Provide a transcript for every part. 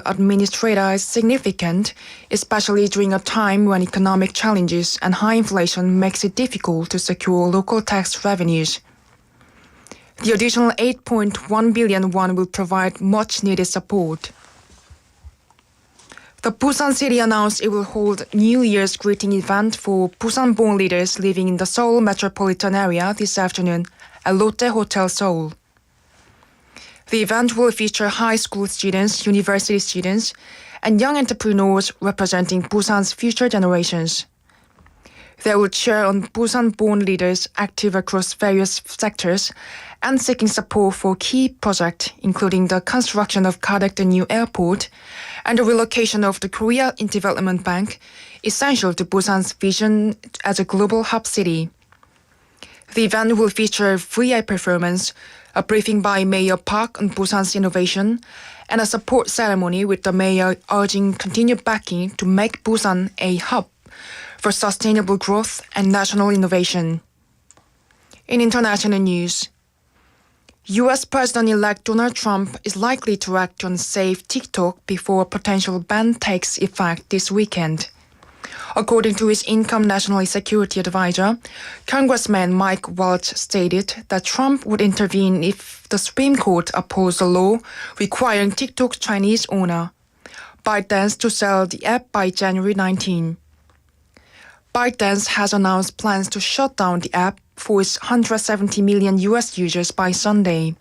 administrator is significant, especially during a time when economic challenges and high inflation makes it difficult to secure local tax revenues. The additional 8.1 billion won will provide much-needed support. The Busan city announced it will hold New Year's greeting event for Busan-born leaders living in the Seoul metropolitan area this afternoon at Lotte Hotel Seoul. The event will feature high school students, university students, and young entrepreneurs representing Busan's future generations. They will cheer on Busan-born leaders active across various sectors and seeking support for key projects, including the construction of Kadek new airport and the relocation of the Korea Development Bank, essential to Busan's vision as a global hub city. The event will feature VI performance, a briefing by Mayor Park on Busan's innovation, and a support ceremony with the mayor urging continued backing to make Busan a hub for sustainable growth and national innovation. In international news, U.S. President-elect Donald Trump is likely to act to unsafe TikTok before a potential ban takes effect this weekend. According to his income national security advisor, Congressman Mike Waltz stated that Trump would intervene if the Supreme Court opposed a law requiring TikTok's Chinese owner, ByteDance, to sell the app by January 19. ByteDance has announced plans to shut down the app for its 170 million US users by Sunday.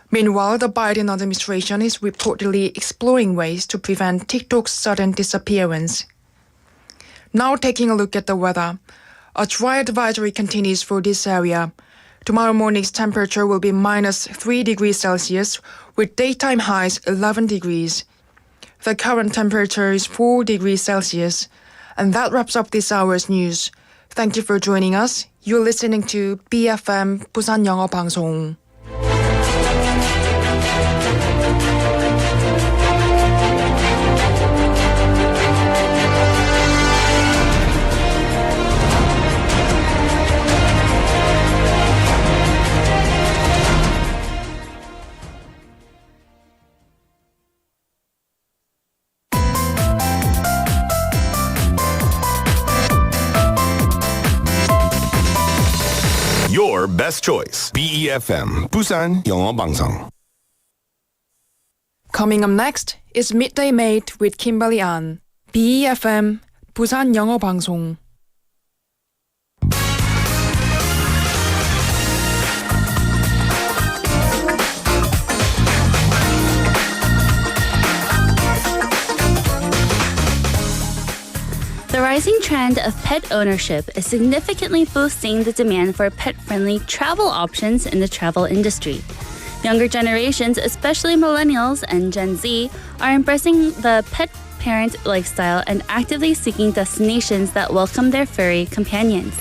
Meanwhile, the Biden administration is reportedly exploring ways to prevent TikTok's sudden disappearance. Now taking a look at the weather. A dry advisory continues for this area. Tomorrow morning's temperature will be minus 3 degrees Celsius with daytime highs 11 degrees. The current temperature is 4 degrees Celsius. And that wraps up this hour's news. Thank you for joining us. You're listening to BFM 부산영어방송. Your best choice. BEFM 부산영어방송. Coming up next is Midday Mate with Kimberly An. BEFM 부산영어방송. The rising trend of pet ownership is significantly boosting the demand for pet-friendly travel options in the travel industry. Younger generations, especially millennials and Gen Z, are embracing the pet parent lifestyle and actively seeking destinations that welcome their furry companions.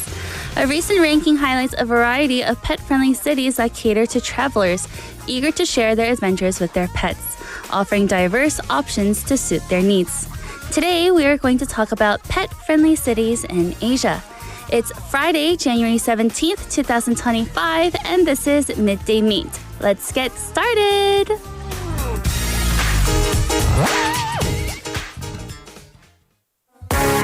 A recent ranking highlights a variety of pet-friendly cities that cater to travelers eager to share their adventures with their pets, offering diverse options to suit their needs. Today, we are going to talk about pet-friendly cities in Asia. It's Friday, January 17th, 2025, and this is Midday Mate. Let's get started!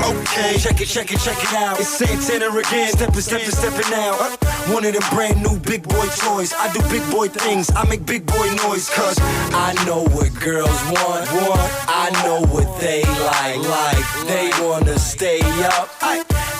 Okay, check it out. It's Santana again, stepping out. One of them brand new big boy toys. I do big boy things, I make big boy noise. Cause I know what girls want. I know what they like. They wanna stay up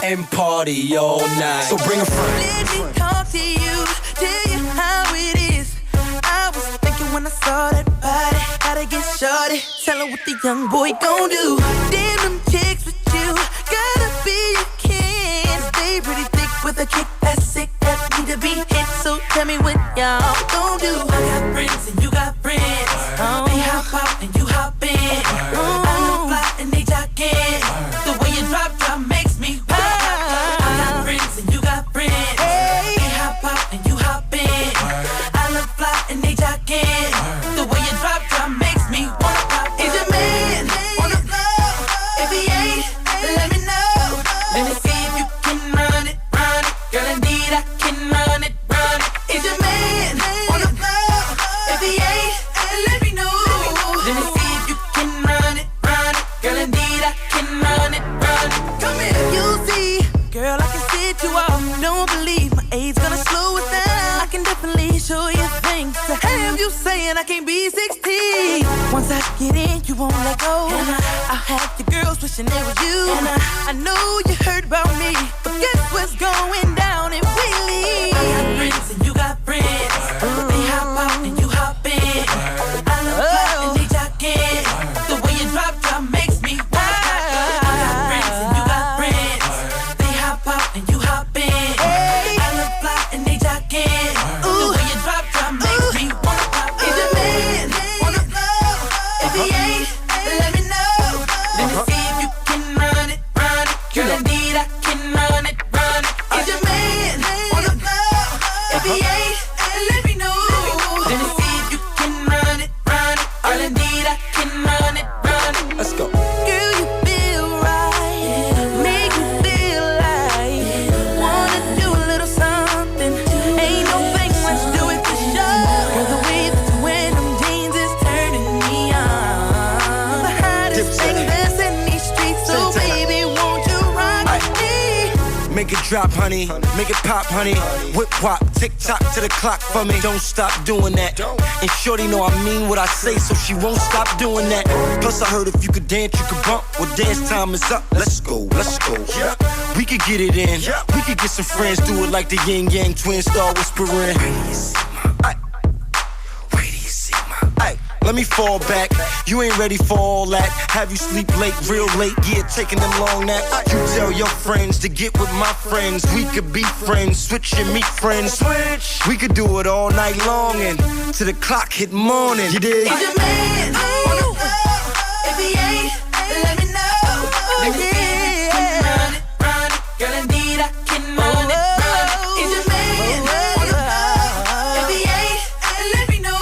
and party all night. So bring a friend. Let me talk to you, tell you how it is. I was thinking when I saw that body, gotta get shorty. Tell her what the young boy gon' do. Damn them chicks with you, gotta be a kid. Stay pretty thick with a kick that's sick, that need to be hit. So tell me what y'all gon' do. I got friends and you got friends. They hop out and you hop in. I look fly and they jogging. The way you drop makes me wild. I got friends and you got friends. They hop out and you hop in. I look fly and they jogging. The way you drop makes me wanna pop. Is your man on the floor? If he ain't, let me know. Let me see if you can run it. Girl, indeed I can run it. Is your man on the floor? just get in, you won't let go. I'll have the girls wishing they were you. I know you heard about me, but guess what's going down in Wheelie? I got friends and you got friends. They hop out and you hop in. I look fly and they jock in. The way you drop makes me wanna I got friends and you got friends. They hop out and you hop in. I look fly and they jock in. The way you drop makes me wanna pop. Is your man on the floor? If he ain't, let me know. Let me see if you can run it, run it. Girl, indeed I can run it, run it. Is your man on the floor? If he ain't, let me know. Let me see if you can run it, run it. Girl, indeed I can run it, run it. Let's go. Girl, you feel right, make me feel like wanna do a little something. Ain't no thing, let's do it for sure. Girl, the way that you wear them jeans is turning me on. The hottest thing that's in these streets, so baby, won't you rock me? Make it drop, honey. Make it pop, honey. Whip wop, tick tock to the clock for me. Don't stop doing that. And shorty know I mean what I say, so she won't stop doing that. Plus I heard if you could dance, you could bump. Well, dance time is up. Let's go, let's go. We could get it in. We could get some friends, do it like the yin yang twins, start whispering. Let me fall back. You ain't ready for all that. Have you sleep late, real late? Yeah, taking them long naps. You tell your friends to get with my friends. We could be friends, switch and meet friends. Switch. We could do it all night long and till the clock hit morning. You dig? Is your man on the floor? If he ain't, let me know. Let me see if you can run it, run it. Girl, indeed I can run it, run it. Is your man on the floor? If he ain't, let me know.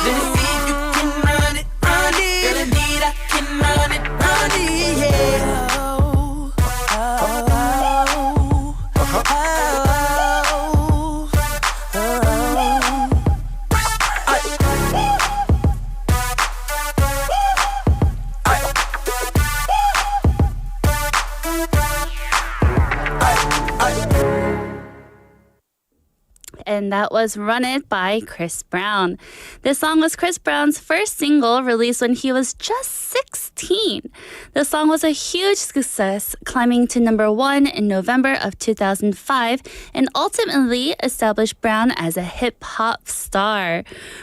Let me see if you can run it, run it. Girl, indeed I can run it, run it. Yeah. And that was Run It by Chris Brown. This song was Chris Brown's first single released when he was just 16. The song was a huge success, climbing to #1 in November of 2005 and ultimately established Brown as a hip-hop star.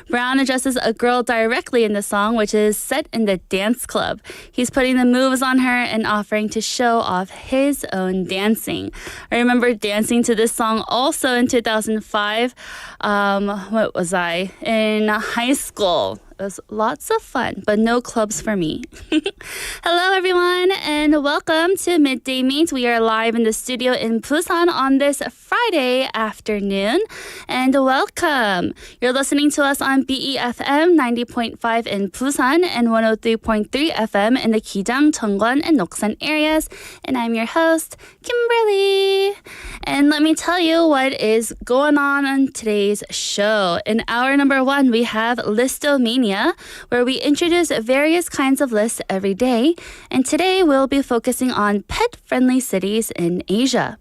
Brown addresses a girl directly in the song, which is set in the dance club. He's putting the moves on her and offering to show off his own dancing. I remember dancing to this song also in 2005. What was I? In high school. It was lots of fun, but no clubs for me. Hello, everyone, and welcome to Midday Mate. We are live in the studio in Busan on this Friday afternoon, and welcome. You're listening to us on BEFM 90.5 in Busan and 103.3 FM in the Gijang, Cheongwon, and Noksan areas, and I'm your host, Kimberly. And let me tell you what is going on today's show. In hour number 1, we have Listomania, where we introduce various kinds of lists every day. And today we'll be focusing on pet-friendly cities in Asia.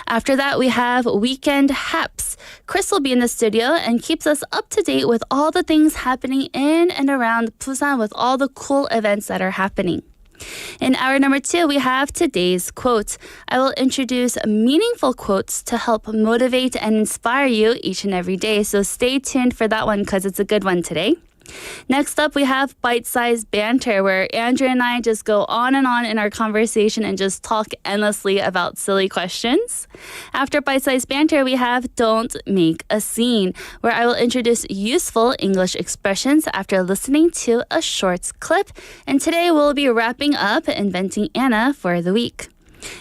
After that, we have Weekend Haps. Chris will be in the studio and keeps us up to date with all the things happening in and around Busan with all the cool events that are happening. In hour number 2, we have today's quote. I will introduce meaningful quotes to help motivate and inspire you each and every day. So stay tuned for that one because it's a good one today. Next up, we have bite-sized banter, where Andrew and I just go on and on in our conversation and just talk endlessly about silly questions. After bite-sized banter, we have Don't Make a Scene, where I will introduce useful English expressions after listening to a short clip. And today we'll be wrapping up Inventing Anna for the week.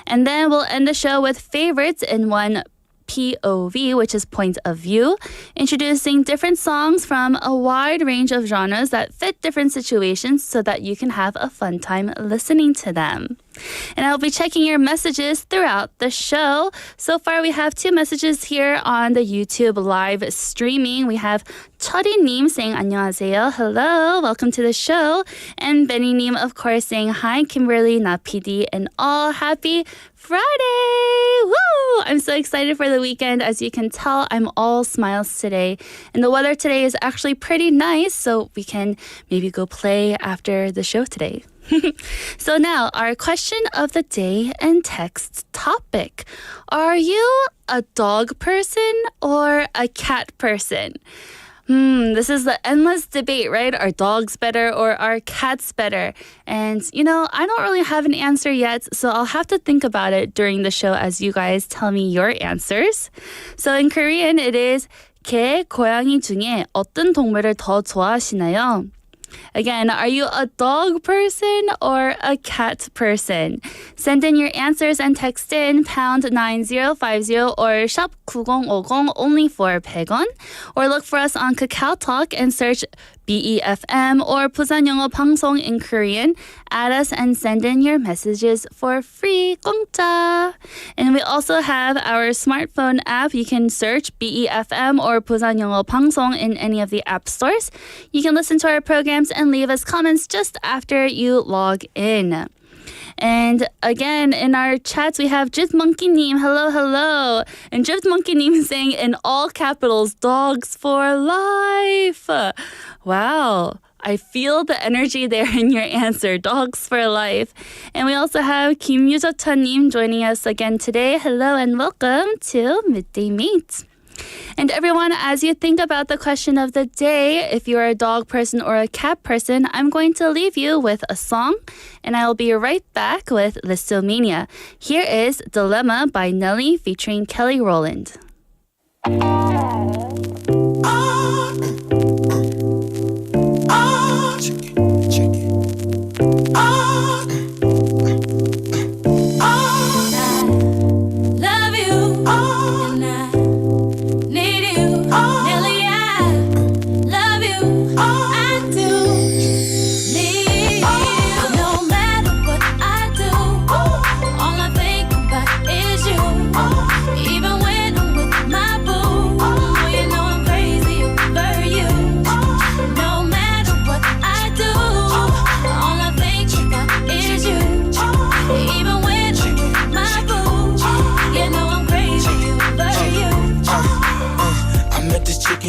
And then we'll end the show with favorites in one POV, which is point of view, introducing different songs from a wide range of genres that fit different situations so that you can have a fun time listening to them. And I'll be checking your messages throughout the show. So far, we have 2 messages here on the YouTube live streaming. We have 철이님 saying 안녕하세요. Hello, welcome to the show. And Benny님, of course, saying hi, Kimberly, Na PD, and all happy Friday! Woo! I'm so excited for the weekend. As you can tell, I'm all smiles today. And the weather today is actually pretty nice, so we can maybe go play after the show today. So now, our question of the day and text topic. Are you a dog person or a cat person? This is the endless debate, right? Are dogs better or are cats better? And, I don't really have an answer yet, so I'll have to think about it during the show as you guys tell me your answers. So in Korean, it is 개, 고양이 중에 어떤 동물을 더 좋아하시나요? Again, are you a dog person or a cat person? Send in your answers and text in pound 9050 or shop 9050 only for 100원. Or look for us on Kakao Talk and search BEFM or 부산영어방송 in Korean. Add us and send in your messages for free. 공짜. And we also have our smartphone app. You can search BEFM or 부산영어방송 in any of the app stores. You can listen to our programs and leave us comments just after you log in. And again, in our chats, we have Monkey님. Hello, hello. And Monkey님 is saying in all capitals, dogs for life. Wow. I feel the energy there in your answer, dogs for life. And we also have Kim Yujota님 joining us again today. Hello and welcome to Midday Mate. And everyone, as you think about the question of the day, if you're a dog person or a cat person, I'm going to leave you with a song, and I'll be right back with Listomania. Here is Dilemma by Nelly featuring Kelly Rowland.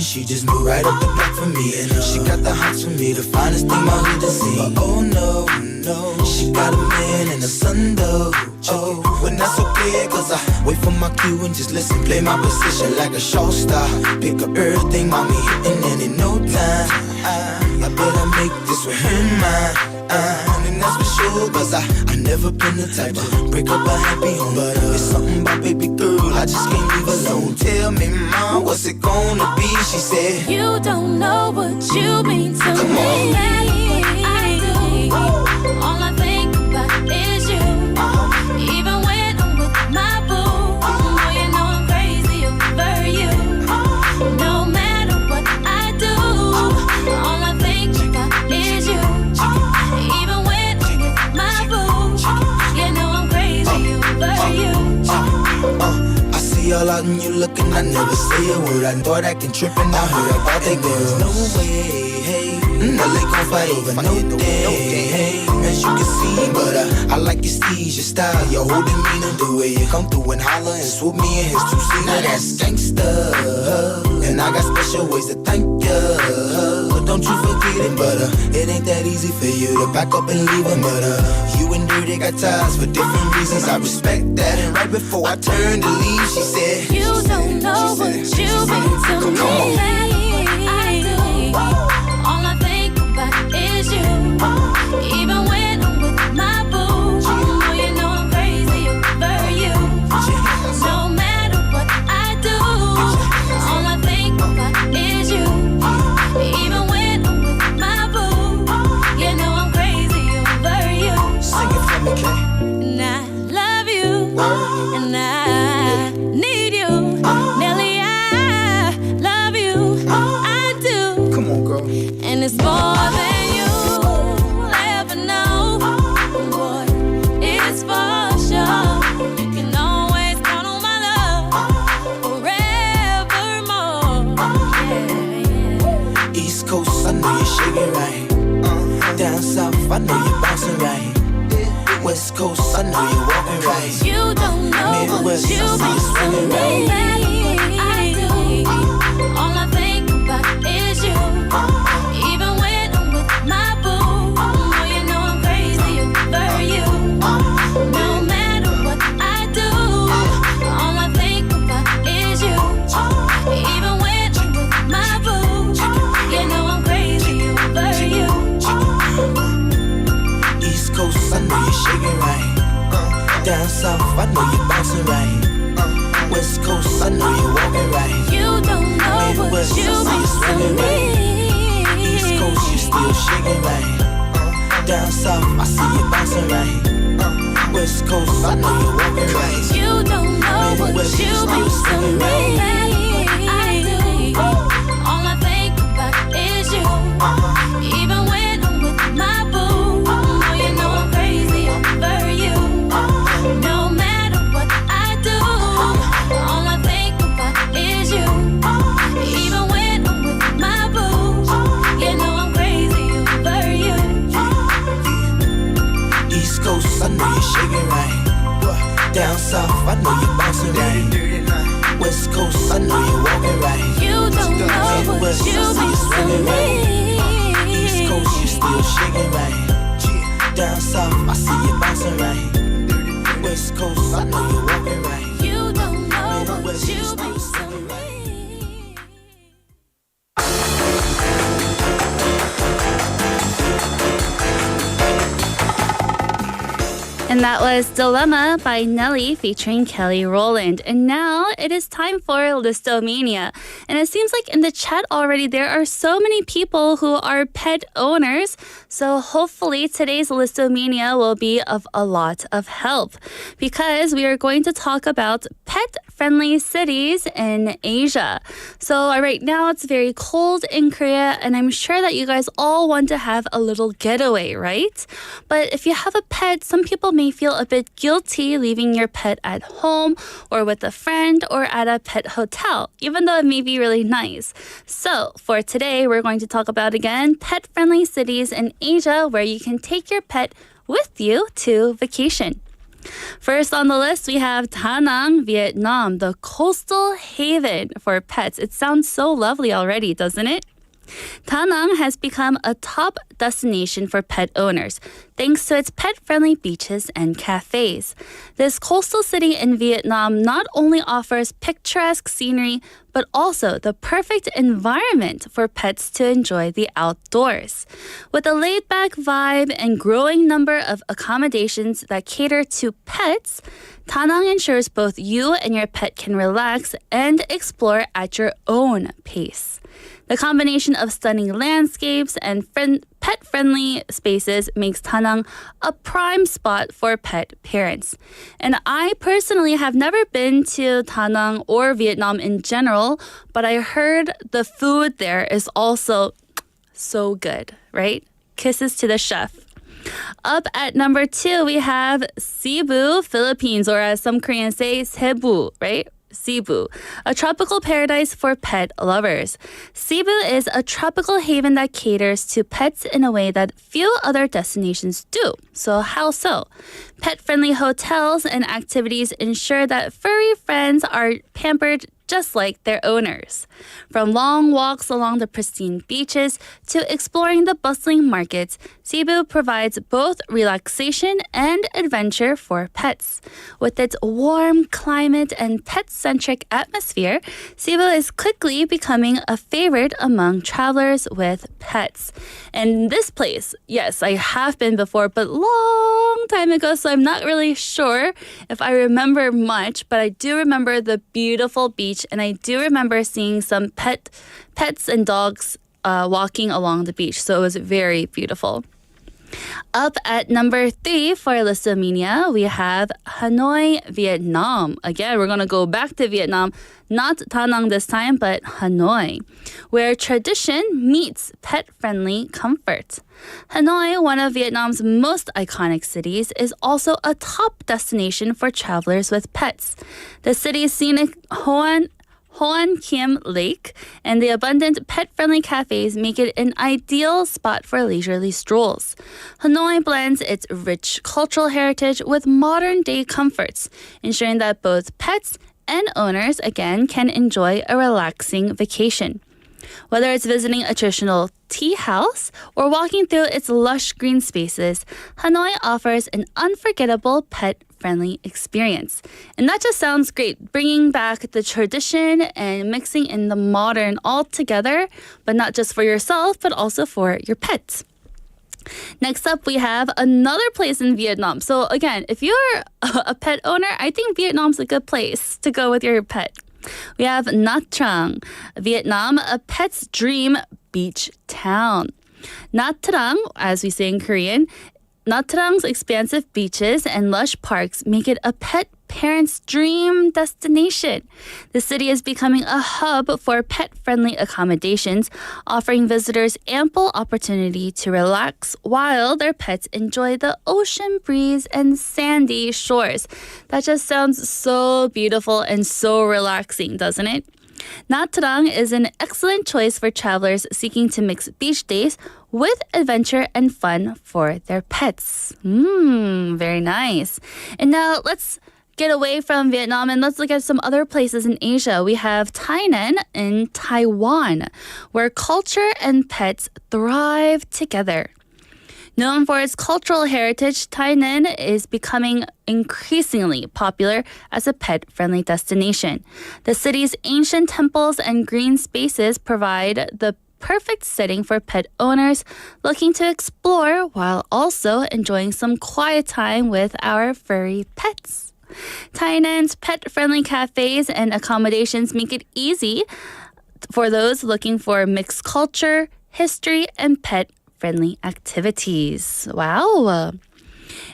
She just moved right up the block for me, and she got the hots for me, the finest thing my hood has seen. But oh no, no, she got a man and a son though. Oh, but that's okay, cause I wait for my cue and just listen, play my position like a show star. Pick up everything, mommy hitting, and in no time I better make this with her mine. And that's for sure, cause I never been the type to break up a happy home. But it's something about baby girl, I just can't leave alone. Tell me, mom, what's it gonna be? She said, you don't know what you mean to come me. on. I do. All I think about is you. Even when I'm with my boo, oh, you know I'm crazy over you. No matter what I do, all I think about is you. Even when I'm with my boo, you know I'm crazy over you. I see all out and you looking, I never say a word. I thought I can trip and I heard about that girl. There's no way, hey, no they gon' fight over no day, hey. As you can see, but I like your steez, your style, your whole demeanor, the way you come through and holler and swoop me in his two-seater. Now that's gangsta, and I got special ways to thank ya. But don't you forget it, but it ain't that easy for you to back up and leave him. But you and Dirty got ties for different reasons. I respect that. And right before I turned to leave, she said, you don't know what you mean to me. Come on. I do. All I think about is you. Even when I'm with my boo, oh, you know I'm crazy over you. No matter what I do, all I think about is you. Even when I'm with my boo, you know I'm crazy over you. Sing it for me, Kay. And I love you, and I need you. Nelly, I love you. I do. Come on, girl. And it's more than you ever know. bouncing right. West Coast, I know you're walking right. You don't know Midwest, what you I see you be swinging no right. matter what I do, all I think about is you. Even when I'm with my boo, oh, you know I'm crazy over you. No matter what I do, all I think about is you. Even when I'm with my boo, you know I'm crazy over you. East Coast, I know you're shaking right. Down south, I know you're bouncing right. West Coast, I know you're walking right. You don't know Midwest, what you I see be you swinging right. East me. Coast, you still shaking right. Down south, I see you bouncing right. West Coast, I know you're walking right. You don't know what Midwest, you you be still swinging no right. matter what I do, all I think about is you. Even when I'm with my boo, oh, you know I'm crazy over you. No matter what I do, all I think about is you. Even when I'm with my boo, you know I'm crazy over you. East Coast, I know you're shaking right. Down south, I know you're bouncing right. West Coast, I know you're walking right. You don't know what Midwest, you I see be you swinging right. East me. Coast, you still shaking right. Down south, I see you bouncing right. West Coast, I know you're walking right. You don't know what Midwest, you you be still swinging right. And that was Dilemma by Nelly featuring Kelly Rowland. And now it is time for Listomania. And it seems like in the chat already there are so many people who are pet owners. So hopefully today's Listomania will be of a lot of help, because we are going to talk about pet-friendly cities in Asia. So right now it's very cold in Korea, and I'm sure that you guys all want to have a little getaway, right? But if you have a pet, some people may feel a bit guilty leaving your pet at home or with a friend or at a pet hotel, even though it may be really nice. So for today, we're going to talk about, again, pet-friendly cities in Asia where you can take your pet with you to vacation. First on the list, we have Da Nang, Vietnam, the coastal haven for pets. It sounds so lovely already, doesn't it? Da Nang has become a top destination for pet owners, thanks to its pet-friendly beaches and cafes. This coastal city in Vietnam not only offers picturesque scenery, but also the perfect environment for pets to enjoy the outdoors. With a laid-back vibe and growing number of accommodations that cater to pets, Da Nang ensures both you and your pet can relax and explore at your own pace. The combination of stunning landscapes and pet-friendly spaces makes Da Nang a prime spot for pet parents. And I personally have never been to Da Nang or Vietnam in general, but I heard the food there is also so good, right? Kisses to the chef. Up at number 2, we have Cebu, Philippines, or as some Koreans say, Cebu, right? Cebu, a tropical paradise for pet lovers. Cebu is a tropical haven that caters to pets in a way that few other destinations do. So how so? Pet-friendly hotels and activities ensure that furry friends are pampered just like their owners. From long walks along the pristine beaches to exploring the bustling markets, Cebu provides both relaxation and adventure for pets. With its warm climate and pet-centric atmosphere, Cebu is quickly becoming a favorite among travelers with pets. And this place, yes, I have been before, but long time ago, so I'm not really sure if I remember much, but I do remember the beautiful beach, and I do remember seeing some pets and dogs walking along the beach, so it was very beautiful. Up at number 3 for Listomania, we have Hanoi, Vietnam. Again, we're going to go back to Vietnam, not Da Nang this time, but Hanoi, where tradition meets pet-friendly comfort. Hanoi, one of Vietnam's most iconic cities, is also a top destination for travelers with pets. The city's scenic Hoan Kiem Lake, and the abundant pet-friendly cafes make it an ideal spot for leisurely strolls. Hanoi blends its rich cultural heritage with modern-day comforts, ensuring that both pets and owners, again, can enjoy a relaxing vacation. Whether it's visiting a traditional tea house or walking through its lush green spaces, Hanoi offers an unforgettable pet-friendly experience. And that just sounds great, bringing back the tradition and mixing in the modern all together, but not just for yourself, but also for your pets. Next up, we have another place in Vietnam. So again, if you're a pet owner, I think Vietnam's a good place to go with your pet. We have Nha Trang, Vietnam, a pet's dream beach town. Nha Trang, as we say in Korean, Nha Trang's expansive beaches and lush parks make it a pet parent's dream destination. The city is becoming a hub for pet-friendly accommodations, offering visitors ample opportunity to relax while their pets enjoy the ocean breeze and sandy shores. That just sounds so beautiful and so relaxing, doesn't it? Nha Trang is an excellent choice for travelers seeking to mix beach days with adventure and fun for their pets. Very nice. And now let's get away from Vietnam and let's look at some other places in Asia. We have Tainan in Taiwan, where culture and pets thrive together. Known for its cultural heritage, Tainan is becoming increasingly popular as a pet-friendly destination. The city's ancient temples and green spaces provide the perfect setting for pet owners looking to explore while also enjoying some quiet time with our furry pets. Tainan's pet-friendly cafes and accommodations make it easy for those looking for mixed culture, history, and pet-friendly activities. Wow!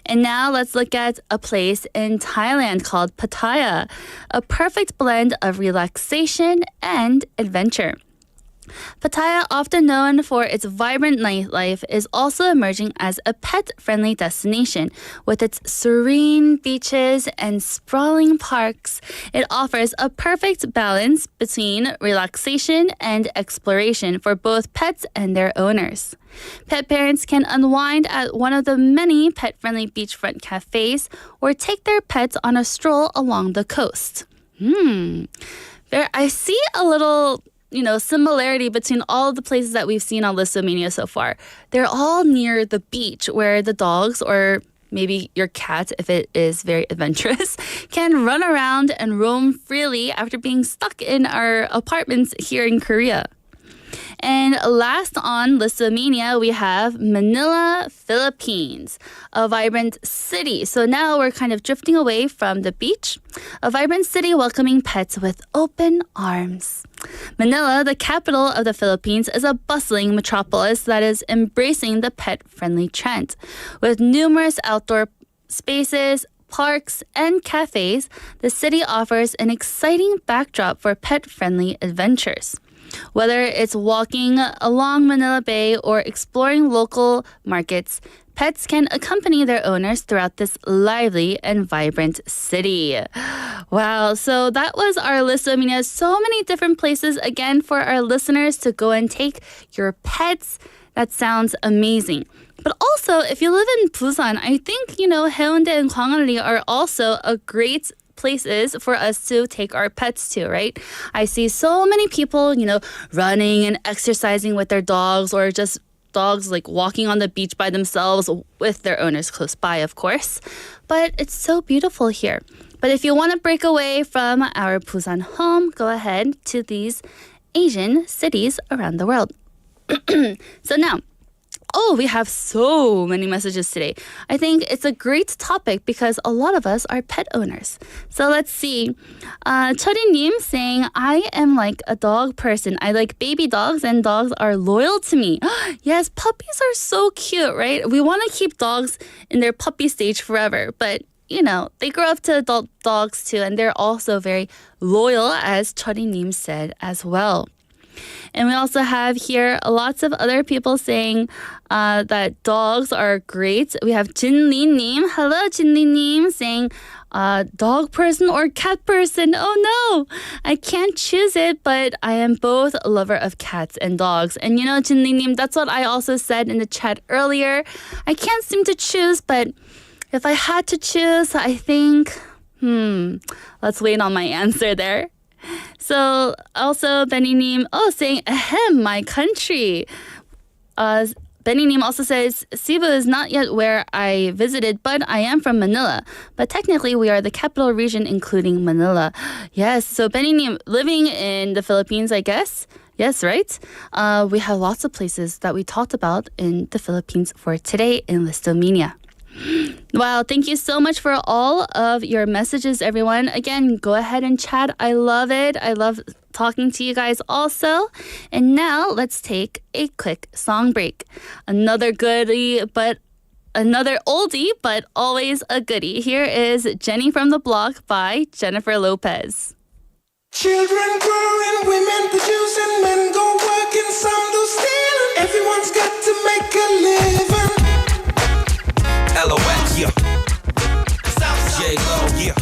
And now let's look at a place in Thailand called Pattaya, a perfect blend of relaxation and adventure. Pattaya, often known for its vibrant nightlife, is also emerging as a pet-friendly destination. With its serene beaches and sprawling parks, it offers a perfect balance between relaxation and exploration for both pets and their owners. Pet parents can unwind at one of the many pet-friendly beachfront cafes or take their pets on a stroll along the coast. I see a little similarity between all the places that we've seen on Listomania so far. They're all near the beach where the dogs, or maybe your cat, if it is very adventurous, can run around and roam freely after being stuck in our apartments here in Korea. And last on Listomania, we have Manila, Philippines, a vibrant city. So now we're kind of drifting away from the beach. A vibrant city welcoming pets with open arms. Manila, the capital of the Philippines, is a bustling metropolis that is embracing the pet-friendly trend. With numerous outdoor spaces, parks, and cafes, the city offers an exciting backdrop for pet-friendly adventures. Whether it's walking along Manila Bay or exploring local markets, pets can accompany their owners throughout this lively and vibrant city. Wow, so that was our list. I mean, so many different places, again, for our listeners to go and take your pets. That sounds amazing. But also, if you live in Busan, I think, Haeundae and Gwangalli are also a great places for us to take our pets to, right? I see so many people, running and exercising with their dogs, or just dogs like walking on the beach by themselves with their owners close by, of course. But it's so beautiful here. But if you want to break away from our Busan home, go ahead to these Asian cities around the world. So now, we have so many messages today. I think it's a great topic because a lot of us are pet owners. So let's see. Chori-nim saying, I am like a dog person. I like baby dogs and dogs are loyal to me. Yes, puppies are so cute, right? We want to keep dogs in their puppy stage forever, but they grow up to adult dogs too, and they're also very loyal, as Chori-nim said as well. And we also have here lots of other people saying that dogs are great. We have Jinli-nim. Hello, Jinli-nim, saying dog person or cat person? Oh no, I can't choose it, but I am both a lover of cats and dogs. And you know, Jinli님, that's what I also said in the chat earlier. I can't seem to choose, but if I had to choose, I think, let's wait on my answer there. So also Benny님, saying ahem, my country. Benny님 also says, Cebu is not yet where I visited, but I am from Manila. But technically, we are the capital region, including Manila. Yes, so Benny님, living in the Philippines, I guess. Yes, right? We have lots of places that we talked about in the Philippines for today in Listomania. Wow, thank you so much for all of your messages, everyone. Again, go ahead and chat. I love it. I love talking to you guys also. And now let's take a quick song break. Another oldie, but always a goodie. Here is Jenny from the Block by Jennifer Lopez. Children growing, women producing, men go working, some do stealing. Everyone's got to make a living. LOX, yeah. J-Lo, yo,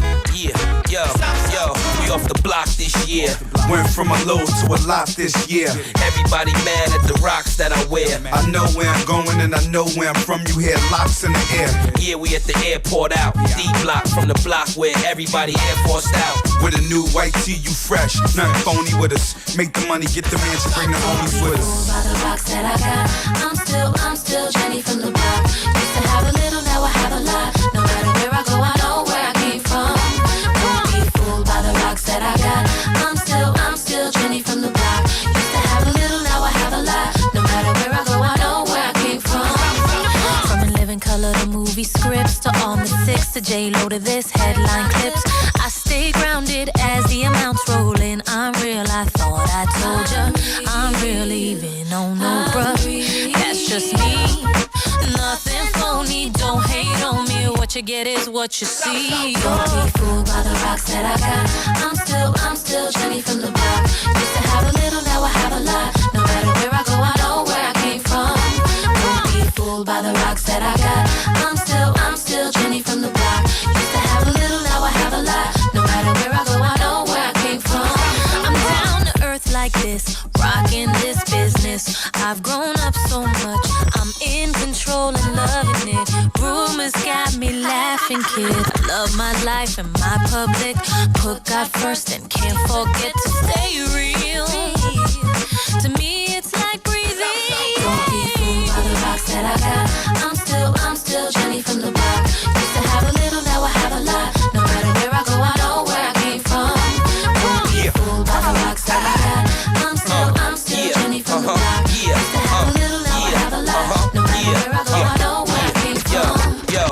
we off the block this year. Went from a low to a lot this year. Everybody mad at the rocks that I wear. I know where I'm going and I know where I'm from. You hear locks in the air. Yeah, we at the airport out. D-block from the block where everybody Air Forced out. With a new white tee, you fresh. Nothing phony with us. Make the money, get the man to bring the homies with us. By the rocks that I got, I'm still Jenny from the block. Used to have a little, now I have a lot. No matter where I go, I know where I came from. Don't be fooled by the rocks that I got. I'm still Jenny from the block. Used to have a little, now I have a lot. No matter where I go, I know where I came from. From a living color to movie scripts to all mythics to J-Lo to this headline clips. I stay grounded as the amounts roll in. I'm real, I thought I told ya. I'm real even on no bruh. That's just me. Nothing phony, don't hate on me. What you get is what you see. Don't be fooled by the rocks that I got. I'm still Jenny from the block. Used to have a little, now I have a lot. No matter where I go, I know where I came from. Don't be fooled by the rocks that I got. I'm still Jenny from the block. Used to have a little, now I have a lot. No matter where I go, I know where I came from. I'm down to earth like this, rocking this business. I've grown up so much, I'm in control and loving it. Rumors got me laughing, kid. I love my life and my public. Put God first and can't forget to stay real. To me, it's like breathing. Don't be fooled by the rocks that I got. I'm still Jenny from the block. Used to have a little, now I have a lot. No matter where I go, I know where I came from. Don't be fooled by the rocks that I got. I'm still Jenny from the block. Used to have a little, now I have a lot. No matter where I go, I know where I came from. Yo,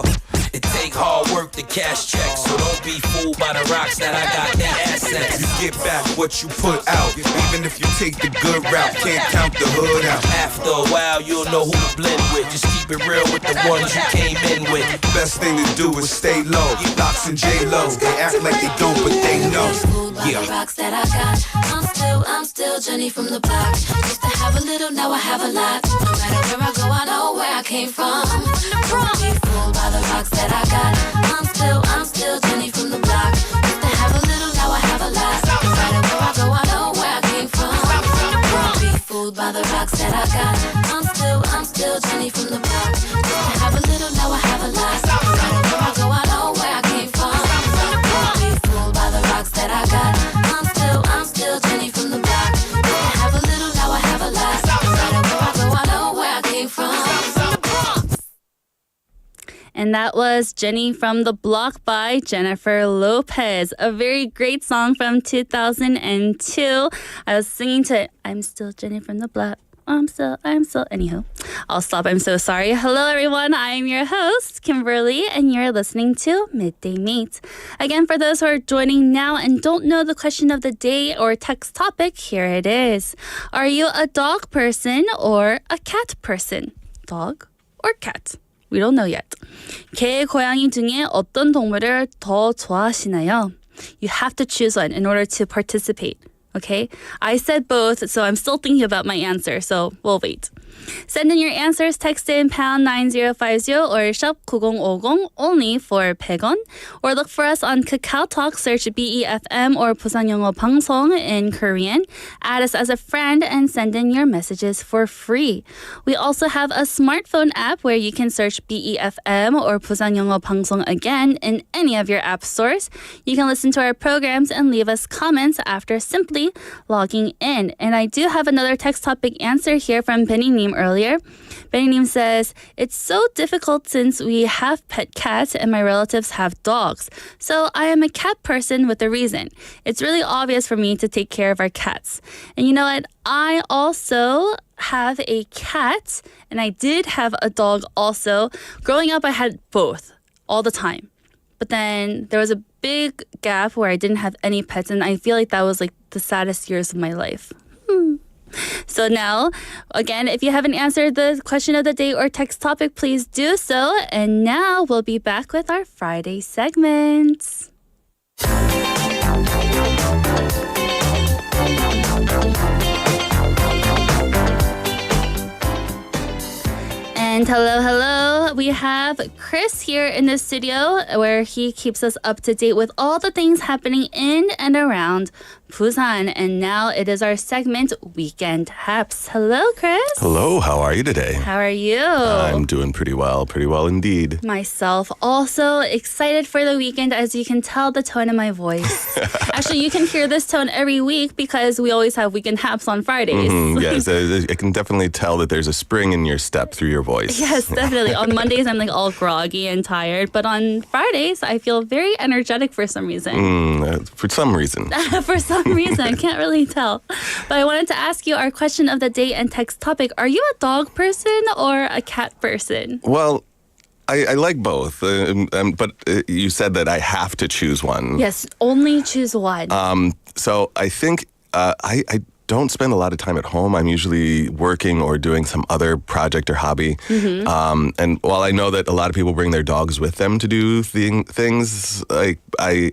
it take hard work to cash checks, so don't be fooled by the rocks that I got. They assets. You get back what you put out. Even if you take the good route, can't count the hood out. After a while, you'll know who to blend with. Just keep it real with the ones you came in with. Best thing to do is stay low. Locks and J-Lo, they act like they don't, but they know. Yeah. The rocks that I got. I'm still Jenny from the block. Used to have a little, now I have a lot. No matter where I go, I know where I came from. Don't be fooled by the rocks that I got. I'm still Jenny from the block. Used to have a little, now I have a lot. No matter where I go, I know where I came from. Don't be fooled by the rocks that I got. I'm still Jenny from the block. Used to have a little, now I have a lot. No matter where I go, I know where I came from. Don't be fooled by the rocks that I got. I'm still Jenny from the block. Used to have a little, now I have a lot. No matter where I go, I know where I came from. And that was Jenny from the Block by Jennifer Lopez. A very great song from 2002. I was singing to it. I'm still Jenny from the Block. I'm still. Anyhow, I'll stop. I'm so sorry. Hello, everyone. I am your host, Kimberly, and you're listening to Midday Mate. Again, for those who are joining now and don't know the question of the day or text topic, here it is. Are you a dog person or a cat person? Dog or cat? We don't know yet. 개, 고양이 중에 어떤 동물을 더 좋아하시나요? You have to choose one in order to participate. Okay, I said both, so I'm still thinking about my answer, so we'll wait. Send in your answers, text in pound 9050 or shop 9050 only for 100원. Or look for us on Kakao Talk, search BEFM or 부산영어방송 in Korean. Add us as a friend and send in your messages for free. We also have a smartphone app where you can search BEFM or 부산영어방송 again in any of your app stores. You can listen to our programs and leave us comments after simply logging in. And I do have another text topic answer here from Benny Neem earlier. Benny Neem says, it's so difficult since we have pet cats and my relatives have dogs. So I am a cat person with a reason. It's really obvious for me to take care of our cats. And you know what? I also have a cat and I did have a dog also. Growing up, I had both all the time. But then there was a big gap where I didn't have any pets, and I feel like that was like the saddest years of my life. So now, again, if you haven't answered the question of the day or text topic, please do so. And now we'll be back with our Friday segments. And hello. We have Chris here in the studio where he keeps us up to date with all the things happening in and around Busan. And now it is our segment, Weekend Haps. Hello, Chris. Hello, how are you today? How are you? I'm doing pretty well indeed. Myself also excited for the weekend, as you can tell the tone in my voice. Actually, you can hear this tone every week because we always have Weekend Haps on Fridays. Yes, I can definitely tell that there's a spring in your step through your voice. Yes, definitely. On Mondays, I'm like all groggy and tired. But on Fridays, I feel very energetic for some reason. For some reason. For some reason. I can't really tell. But I wanted to ask you our question of the day and text topic. Are you a dog person or a cat person? Well, I like both. But you said that I have to choose one. Yes, only choose one. So I think I don't spend a lot of time at home. I'm usually working or doing some other project or hobby. And while I know that a lot of people bring their dogs with them to do things, like a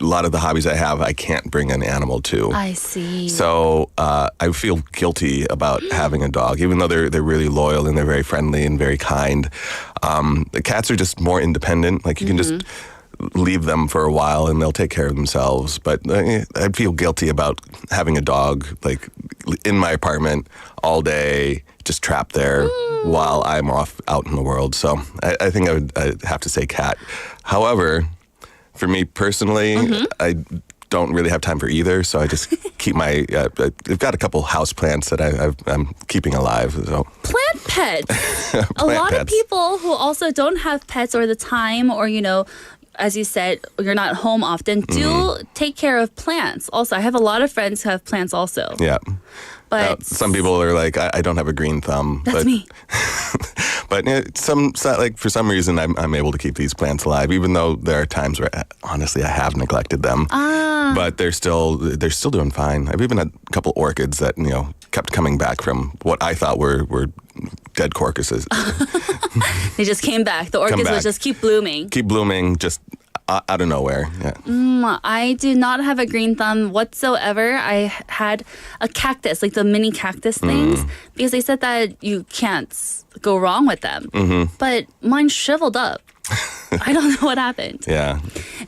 lot of the hobbies I have, I can't bring an animal to. I see. So I feel guilty about having a dog, even though they're really loyal and they're very friendly and very kind. The cats are just more independent. Like you can just leave them for a while and they'll take care of themselves. But I feel guilty about having a dog like in my apartment all day, just trapped there while I'm off out in the world. So I think I'd have to say cat. However, for me personally, I don't really have time for either. So I just keep my, I've got a couple house plants that I'm keeping alive. So. Plant pets. A lot of people who also don't have pets or the time or, you know, as you said, you're not home often, do take care of plants. Also, I have a lot of friends who have plants also. Yeah. But some people are like, I don't have a green thumb. That's me. But like for some reason, I'm able to keep these plants alive, even though there are times where honestly I have neglected them. But they're still doing fine. I've even had a couple orchids that kept coming back from what I thought were dead crocuses. They just came back. The orchids would just keep blooming. Keep blooming, just out of nowhere. Yeah. I do not have a green thumb whatsoever. I had a cactus, like the mini cactus things, because they said that you can't go wrong with them. But mine shriveled up. I don't know what happened. Yeah.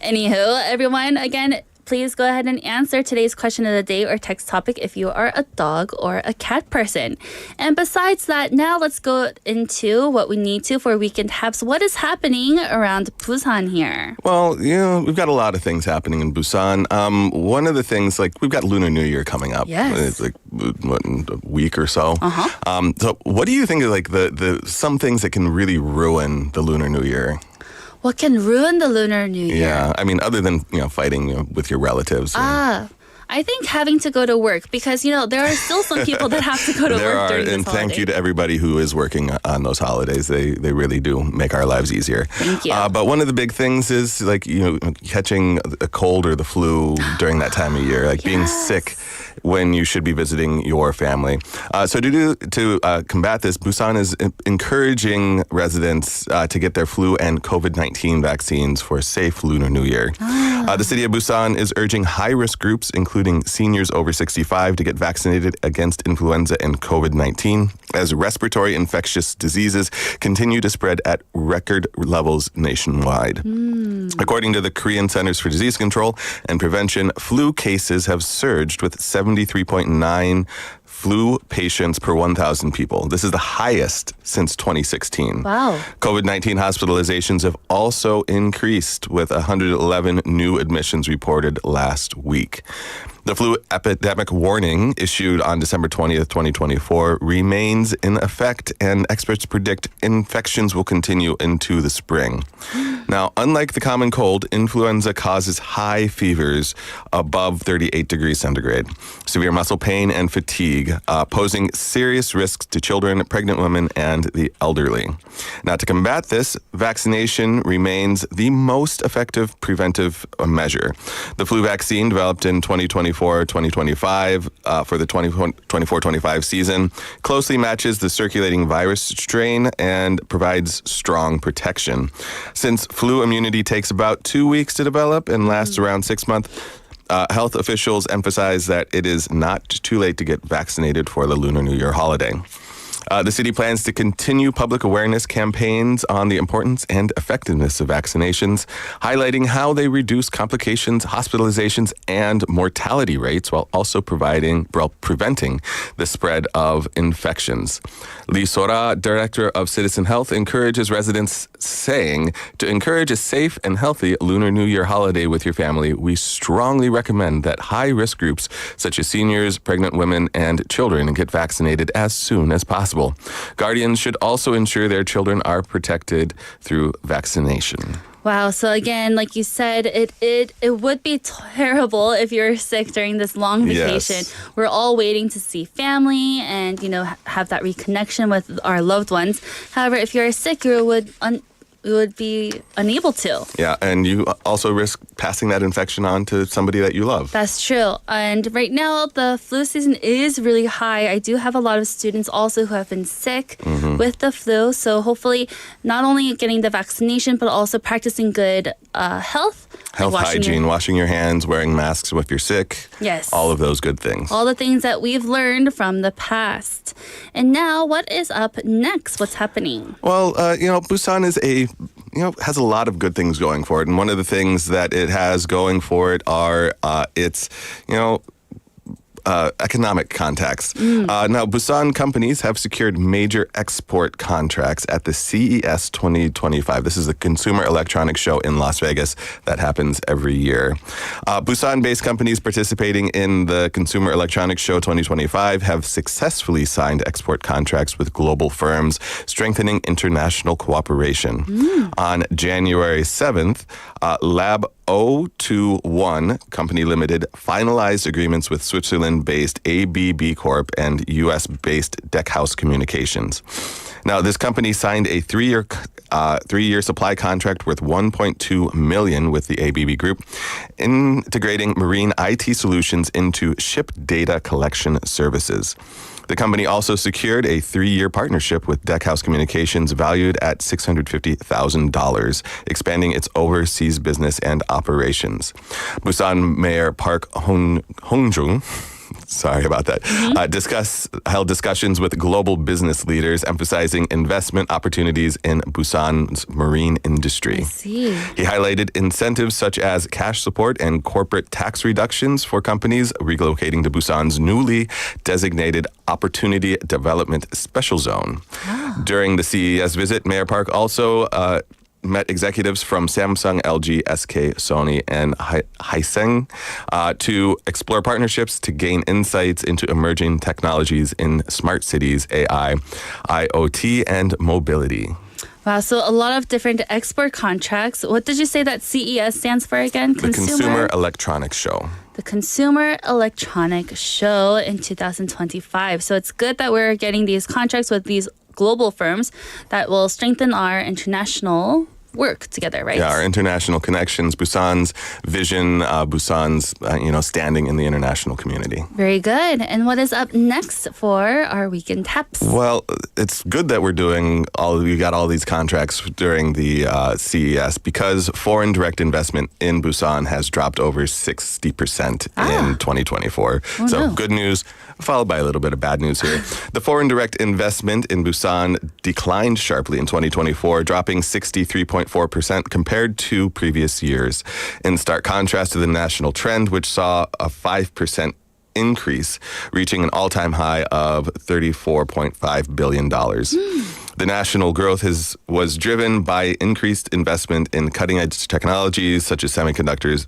Anywho, everyone, again, please go ahead and answer today's question of the day or text topic if you are a dog or a cat person. And besides that, now let's go into what we need to for Weekend Haps. What is happening around Busan here? Well, we've got a lot of things happening in Busan. One of the things, like, we've got Lunar New Year coming up. Yes. It's like, in a week or so. So what do you think of, like, the some things that can really ruin the Lunar New Year? What can ruin the Lunar New Year? Yeah, I mean, other than, fighting with your relatives. I think having to go to work because, there are still some people that have to go to work during this and holiday. thank you to everybody who is working on those holidays. They really do make our lives easier. Thank you. But one of the big things is, like, catching a cold or the flu during that time of year, like being sick when you should be visiting your family. So to combat this, Busan is encouraging residents to get their flu and COVID-19 vaccines for a safe Lunar New Year. The city of Busan is urging high-risk groups, including seniors over 65, to get vaccinated against influenza and COVID-19 as respiratory infectious diseases continue to spread at record levels nationwide. According to the Korean Centers for Disease Control and Prevention, flu cases have surged with 73.9 flu patients per 1,000 people. This is the highest since 2016. Wow. COVID-19 hospitalizations have also increased with 111 new admissions reported last week. The flu epidemic warning issued on December 20th, 2024 remains in effect, and experts predict infections will continue into the spring. Now, unlike the common cold, influenza causes high fevers above 38 degrees centigrade, severe muscle pain, and fatigue, posing serious risks to children, pregnant women, and the elderly. Now, to combat this, vaccination remains the most effective preventive measure. The flu vaccine developed in 2024-2025 for the 2024-25 season closely matches the circulating virus strain and provides strong protection. Since flu immunity takes about 2 weeks to develop and lasts around 6 months, health officials emphasize that it is not too late to get vaccinated for the Lunar New Year holiday. The city plans to continue public awareness campaigns on the importance and effectiveness of vaccinations, highlighting how they reduce complications, hospitalizations, and mortality rates while also preventing the spread of infections. Lee Sora, Director of Citizen Health, encourages residents, saying, to encourage a safe and healthy Lunar New Year holiday with your family, we strongly recommend that high-risk groups such as seniors, pregnant women, and children get vaccinated as soon as possible. Guardians should also ensure their children are protected through vaccination. Wow. So again, like you said, it would be terrible if you're sick during this long vacation. Yes. We're all waiting to see family and, have that reconnection with our loved ones. However, if you're sick, you would be unable to. Yeah, and you also risk passing that infection on to somebody that you love. That's true. And right now, the flu season is really high. I do have a lot of students also who have been sick with the flu. So hopefully, not only getting the vaccination, but also practicing good health. Health hygiene, washing your hands, wearing masks if you're sick. Yes. All of those good things. All the things that we've learned from the past. And now, what is up next? What's happening? Well, Busan is has a lot of good things going for it. And one of the things that it has going for it are its, economic contacts. Now, Busan companies have secured major export contracts at the CES 2025. This is the Consumer Electronics Show in Las Vegas that happens every year. Busan-based companies participating in the Consumer Electronics Show 2025 have successfully signed export contracts with global firms, strengthening international cooperation. On January 7th, Lab 021 Company Limited finalized agreements with Switzerland-based ABB Corp and U.S.-based Deckhouse Communications. Now, this company signed a three-year supply contract worth $1.2 million with the ABB Group, integrating marine IT solutions into ship data collection services. The company also secured a 3-year partnership with Deckhouse Communications valued at $650,000, expanding its overseas business and operations. Busan Mayor Park Hong-jung, sorry about that, held discussions with global business leaders, emphasizing investment opportunities in Busan's marine industry. I see. He highlighted incentives such as cash support and corporate tax reductions for companies relocating to Busan's newly designated Opportunity Development Special Zone. During the CES visit, Mayor Park also met executives from Samsung, LG, SK, Sony, and Hisense to explore partnerships to gain insights into emerging technologies in smart cities, AI, IoT, and mobility. Wow, so a lot of different export contracts. What did you say that CES stands for again? The Consumer Electronics Show. The Consumer Electronic Show in 2025. So it's good that we're getting these contracts with these global firms that will strengthen our international work together, right? Yeah, our international connections, Busan's vision, Busan's standing in the international community. Very good. And what is up next for our weekend taps? Well, it's good that we got all these contracts during the CES because foreign direct investment in Busan has dropped over 60% in 2024. Good news, followed by a little bit of bad news here. The foreign direct investment in Busan declined sharply in 2024, dropping 63.4% compared to previous years, in stark contrast to the national trend, which saw a 5% increase, reaching an all-time high of $34.5 billion. The national growth was driven by increased investment in cutting-edge technologies such as semiconductors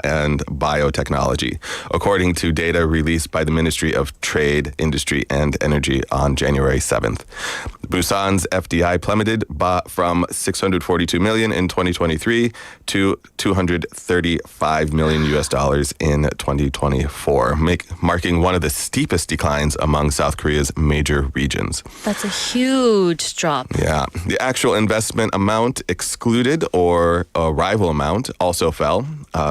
and biotechnology, according to data released by the Ministry of Trade, Industry and Energy on January 7th. Busan's FDI plummeted from $642 million in 2023 to $235 million in 2024, marking one of the steepest declines among South Korea's major regions. That's a huge drop. Yeah. The actual investment amount excluded or arrival amount also fell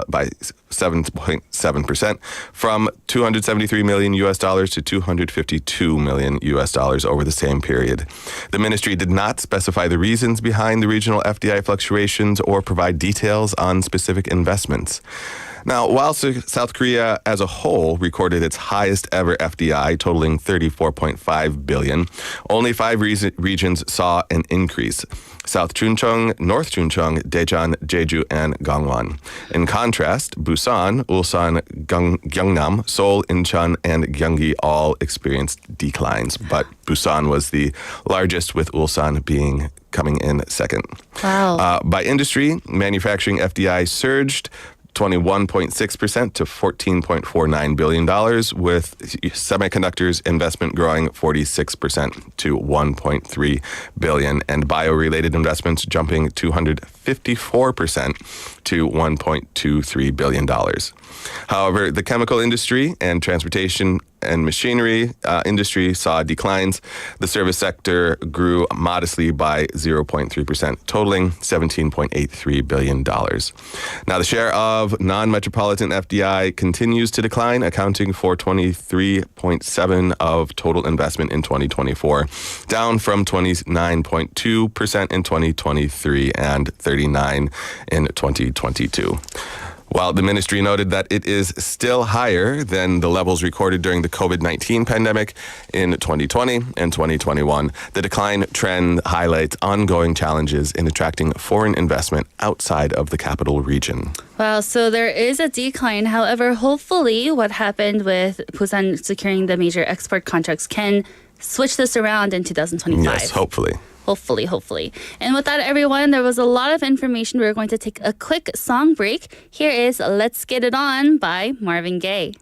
by 7.7% from $273 million to $252 million over the same period. The ministry did not specify the reasons behind the regional FDI fluctuations or provide details on specific investments. Now, while South Korea as a whole recorded its highest ever FDI, totaling $34.5 billion, only 5 regions saw an increase: South Chuncheong, North Chuncheong, Daejeon, Jeju, and Gangwon. In contrast, Busan, Ulsan, Gyeongnam, Seoul, Incheon, and Gyeonggi all experienced declines, but Busan was the largest, with Ulsan coming in second. Wow. By industry, manufacturing FDI surged 21.6% to $14.49 billion, with semiconductors investment growing 46% to $1.3 billion, and bio-related investments jumping 254% to $1.23 billion. However, the chemical industry and transportation and machinery industry saw declines. The service sector grew modestly by 0.3%, totaling $17.83 billion. Now, the share of non-metropolitan FDI continues to decline, accounting for 23.7% of total investment in 2024, down from 29.2% in 2023 and 39% in 2022. While the ministry noted that it is still higher than the levels recorded during the COVID-19 pandemic in 2020 and 2021, the decline trend highlights ongoing challenges in attracting foreign investment outside of the capital region. Wow, so there is a decline. However, hopefully what happened with Busan securing the major export contracts can switch this around in 2025. Yes, hopefully. Hopefully. And with that, everyone, there was a lot of information. We're going to take a quick song break. Here is Let's Get It On by Marvin Gaye.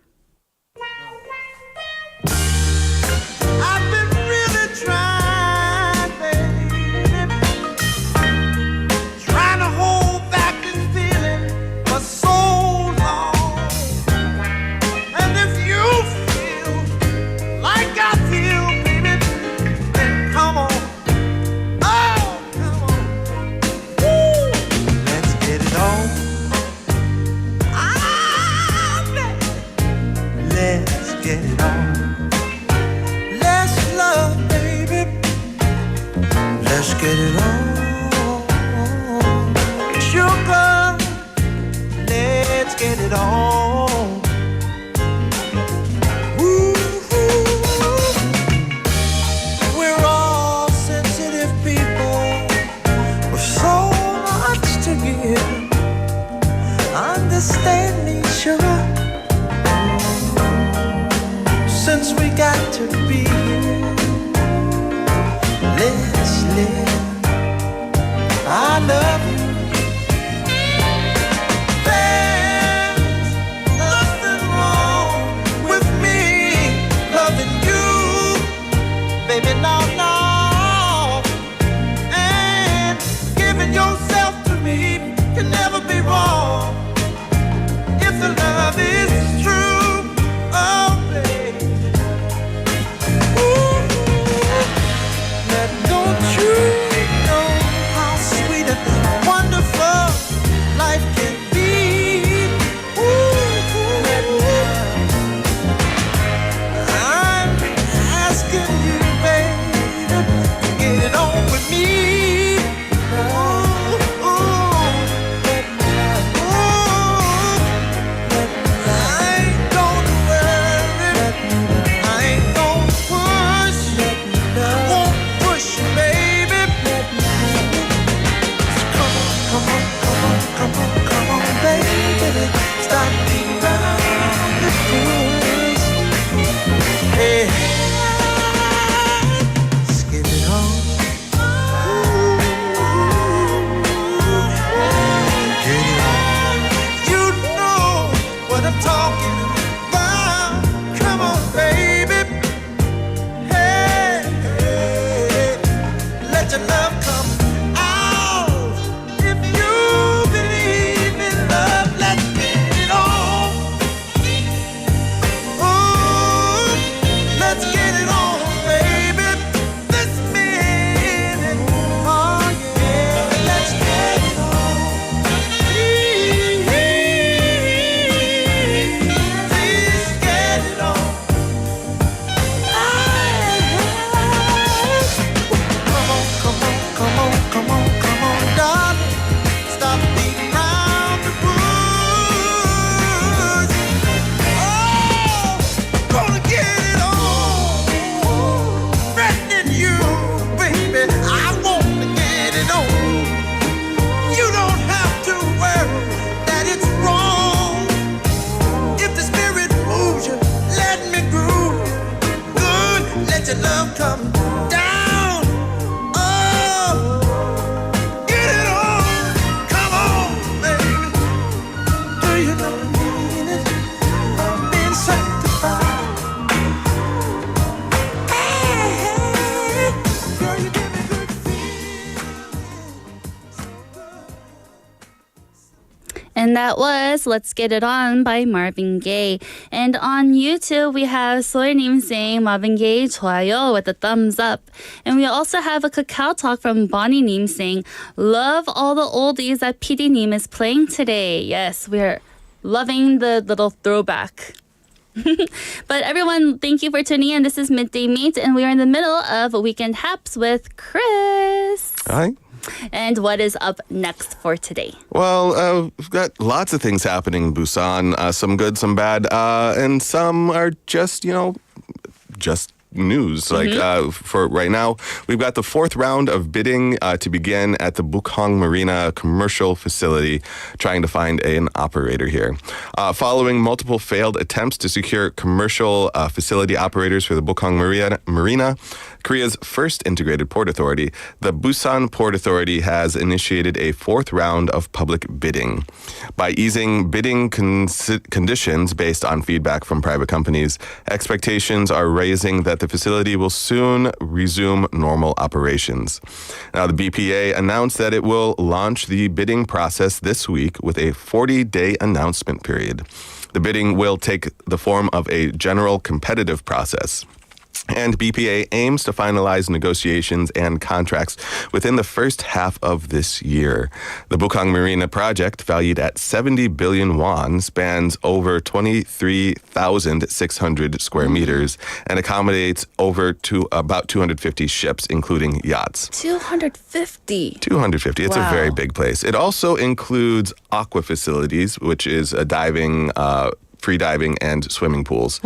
I've been really trying, baby, trying to hold back this feeling for so long. And if you feel like I feel, baby, then come on. Let's get it on. Let's love, baby. Let's get it on. Sugar, let's get it on. Ooh, we're all sensitive people with so much to give. Understand me, sugar. Since we got to be here, let's live. I love you. There's nothing wrong with me loving you, baby, no. And giving yourself to me can never be wrong if the love is true. Oh, baby. Don't you know how sweet it was? And that was Let's Get It On by Marvin Gaye. And on YouTube, we have Soynim saying Marvin Gaye 좋아요 with a thumbs up. And we also have a Kakao Talk from Bonnie Neem saying, love all the oldies that PD Neem is playing today. Yes, we're loving the little throwback. But everyone, thank you for tuning in. This is Midday Mate, and we are in the middle of Weekend Haps with Chris. Hi. And what is up next for today? Well, we've got lots of things happening in Busan, some good, some bad, and some are just, just news. Like for right now, we've got the fourth round of bidding to begin at the Bukhang Marina commercial facility, trying to find an operator here. Following multiple failed attempts to secure commercial facility operators for the Bukhang Marina, Korea's first integrated port authority, the Busan Port Authority has initiated a fourth round of public bidding. By easing bidding conditions based on feedback from private companies, expectations are raising that the facility will soon resume normal operations. Now, the BPA announced that it will launch the bidding process this week with a 40-day announcement period. The bidding will take the form of a general competitive process. And BPA aims to finalize negotiations and contracts within the first half of this year. The Bukhang Marina project, valued at 70 billion won, spans over 23,600 square meters and accommodates about 250 ships, including yachts. 250. 250. It's a Wow. very big place. It also includes aqua facilities, which is a diving, free diving and swimming pools,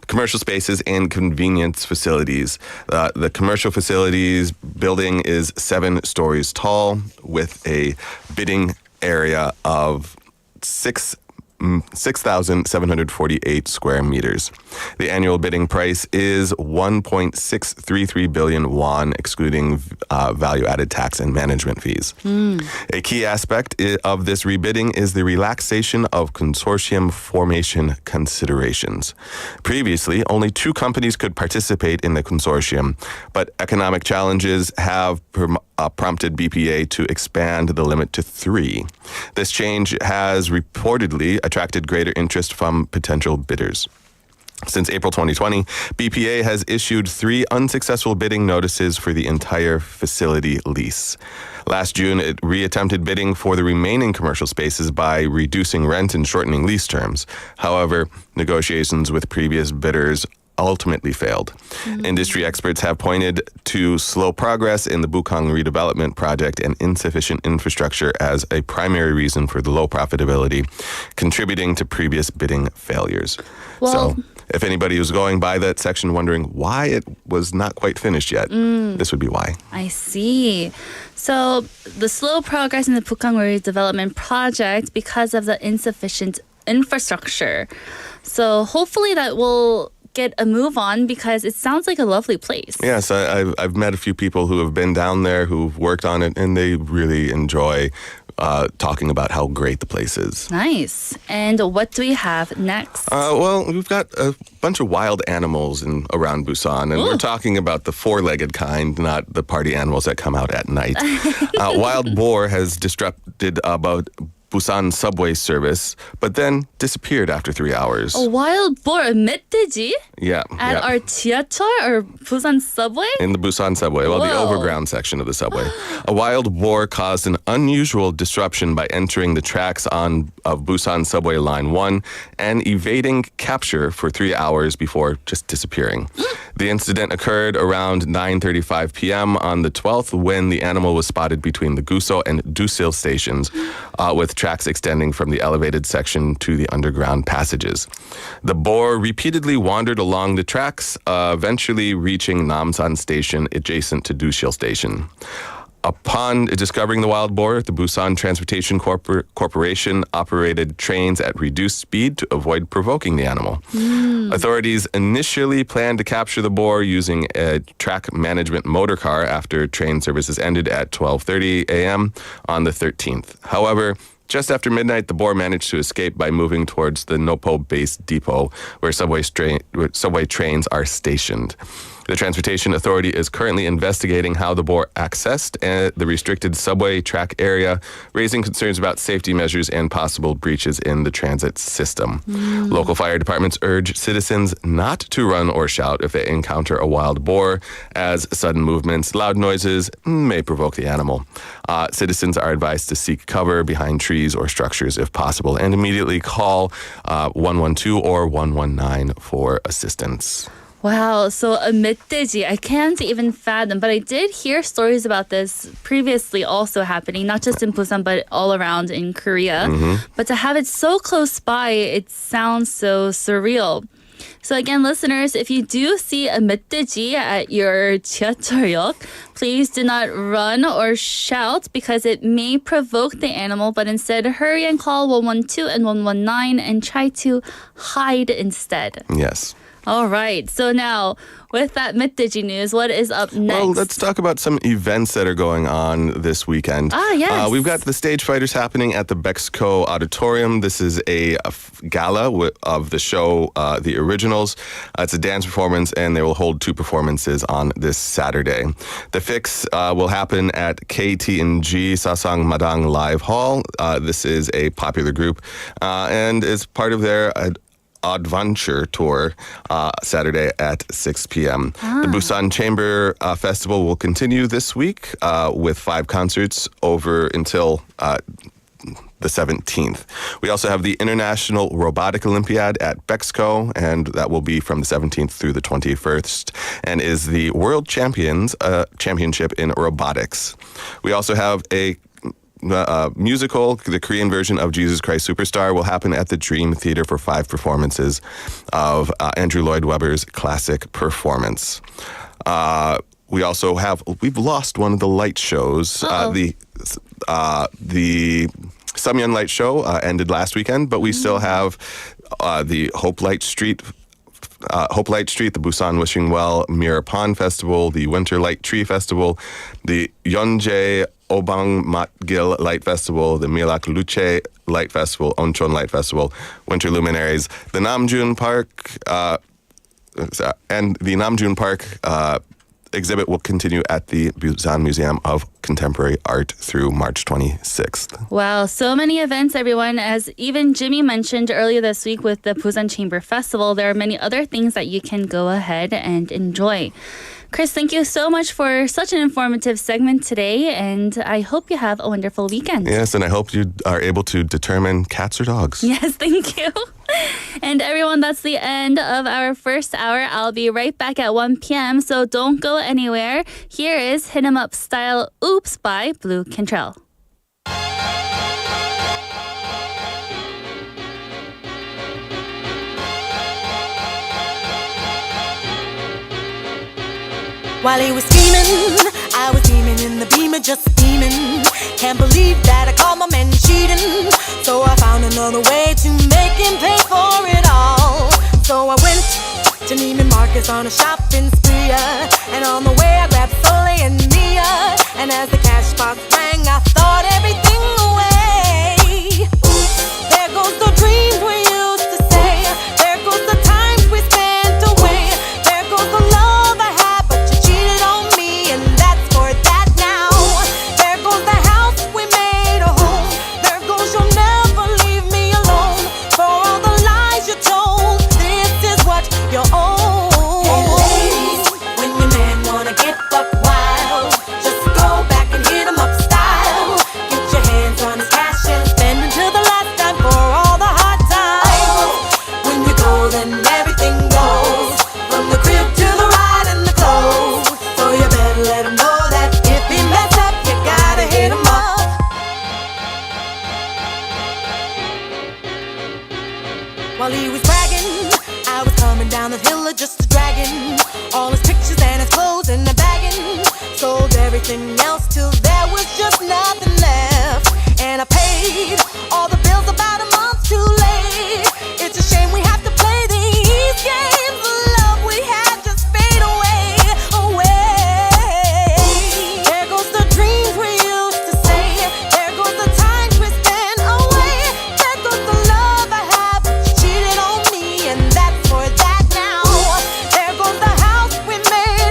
commercial spaces, and convenience facilities. The commercial facilities building is 7 stories tall with a bidding area of 6,748 square meters. The annual bidding price is 1.633 billion won, excluding value-added tax and management fees. A key aspect of this rebidding is the relaxation of consortium formation considerations. Previously, only 2 companies could participate in the consortium, but economic challenges have prompted BPA to expand the limit to 3. This change has reportedly attracted greater interest from potential bidders. Since April 2020, BPA has issued 3 unsuccessful bidding notices for the entire facility lease. Last June, it reattempted bidding for the remaining commercial spaces by reducing rent and shortening lease terms. However, negotiations with previous bidders ultimately failed. Industry experts have pointed to slow progress in the Bukhang redevelopment project and insufficient infrastructure as a primary reason for the low profitability, contributing to previous bidding failures. Well, so, if anybody was going by that section wondering why it was not quite finished yet, this would be why. I see. So the slow progress in the Bukhang redevelopment project because of the insufficient infrastructure. So hopefully that will get a move on because it sounds like a lovely place. Yes, I've met a few people who have been down there who've worked on it, and they really enjoy talking about how great the place is. Nice. And what do we have next? Well, we've got a bunch of wild animals around Busan, and we're talking about the 4-legged kind, not the party animals that come out at night. Wild boar has disrupted about Busan subway service, but then disappeared after 3 hours. A wild boar, 멧돼지? Yeah. At our 지하철 or Busan subway? In the Busan subway, the Whoa. overground section of the subway. A wild boar caused an unusual disruption by entering the tracks of Busan subway line 1 and evading capture for 3 hours before just disappearing. The incident occurred around 9:35 p.m. on the 12th when the animal was spotted between the Guso and Dusil stations, with tracks extending from the elevated section to the underground passages. The boar repeatedly wandered along the tracks, eventually reaching Namsan Station adjacent to Dusil Station. Upon discovering the wild boar, the Busan Transportation Corporation operated trains at reduced speed to avoid provoking the animal. Authorities initially planned to capture the boar using a track management motor car after train services ended at 12:30 a.m. on the 13th. However, just after midnight, the boar managed to escape by moving towards the Nopo Base Depot, where subway trains are stationed. The Transportation Authority is currently investigating how the boar accessed the restricted subway track area, raising concerns about safety measures and possible breaches in the transit system. Local fire departments urge citizens not to run or shout if they encounter a wild boar, as sudden movements, loud noises may provoke the animal. Citizens are advised to seek cover behind trees or structures if possible and immediately call 112 or 119 for assistance. Wow, so a 멧돼지, I can't even fathom, but I did hear stories about this previously also happening, not just in Busan, but all around in Korea. But to have it so close by, it sounds so surreal. So again, listeners, if you do see a 멧돼지 at your 지하철역, please do not run or shout because it may provoke the animal, but instead hurry and call 112 and 119 and try to hide instead. Yes. All right. So now, with that 멧돼지 news, what is up next? Well, let's talk about some events that are going on this weekend. Yes. We've got the Stage Fighters happening at the Bexco Auditorium. This is a gala of the show, The Originals. It's a dance performance, and they will hold 2 performances on this Saturday. The Fix will happen at KTNG Sasang Madang Live Hall. This is a popular group, and is part of their Adventure Tour Saturday at 6 p.m. The Busan Chamber Festival will continue this week with 5 concerts over until the 17th. We also have the International Robotic Olympiad at Bexco, and that will be from the 17th through the 21st, and is the World Championship in Robotics. We also have a musical, the Korean version of Jesus Christ Superstar, will happen at the Dream Theater for 5 performances of Andrew Lloyd Webber's classic performance. We've lost one of the light shows. The Samyeon Light Show ended last weekend, but we still have the Hope Light Street, the Busan Wishing Well Mirror Pond Festival, the Winter Light Tree Festival, the Yeonjae Obang Matgil Light Festival, the Milak Luche Light Festival, Oncheon Light Festival, Winter Luminaries, the Namjoon Park, and the Namjoon Park exhibit will continue at the Busan Museum of Contemporary Art through March 26th. Wow, so many events, everyone. As even Jimmy mentioned earlier this week with the Busan Chamber Festival, there are many other things that you can go ahead and enjoy. Chris, thank you so much for such an informative segment today, and I hope you have a wonderful weekend. Yes, and I hope you are able to determine cats or dogs. Yes, thank you. And everyone, that's the end of our first hour. I'll be right back at 1 p.m., so don't go anywhere. Here is Hit 'em Up Style Oops by Blue Cantrell. While he was scheming, I was beaming in the beamer, just beaming. Can't believe that I caught my man cheating. So I found another way to make him pay for it all. So I went to Neiman Marcus on a shopping spree, and on the way I grabbed Soleil and Mia. And as the cash box rang, I thought everything away. There goes the dreams we used to say. There goes the times we spent away. There goes the love I had, but you cheated on me, and that's for that now. There goes the house we made a home. There goes you'll never leave me alone. For all the lies you told, this is what you owe. Hey ladies, when your man wanna get buck wild, just go back and hit him up style. Get your hands on his cash and spend until the last time for all the hard times. When you go, then everything goes, from the crib to the ride and the clothes. So you better let him know that if he mess up, you gotta hit him up. While he was bragging, I was coming down the hill just a dragging all his pictures and his clothes in the bagging. Sold everything else till there was just nothing left, and I paid all the bills about a month too late. It's a shame we have to play these games. The love we had just fade away, away. There goes the dreams we used to say. There goes the times we spent away. There goes the love I had, but you cheated on me, and that's for that now. There goes the house we made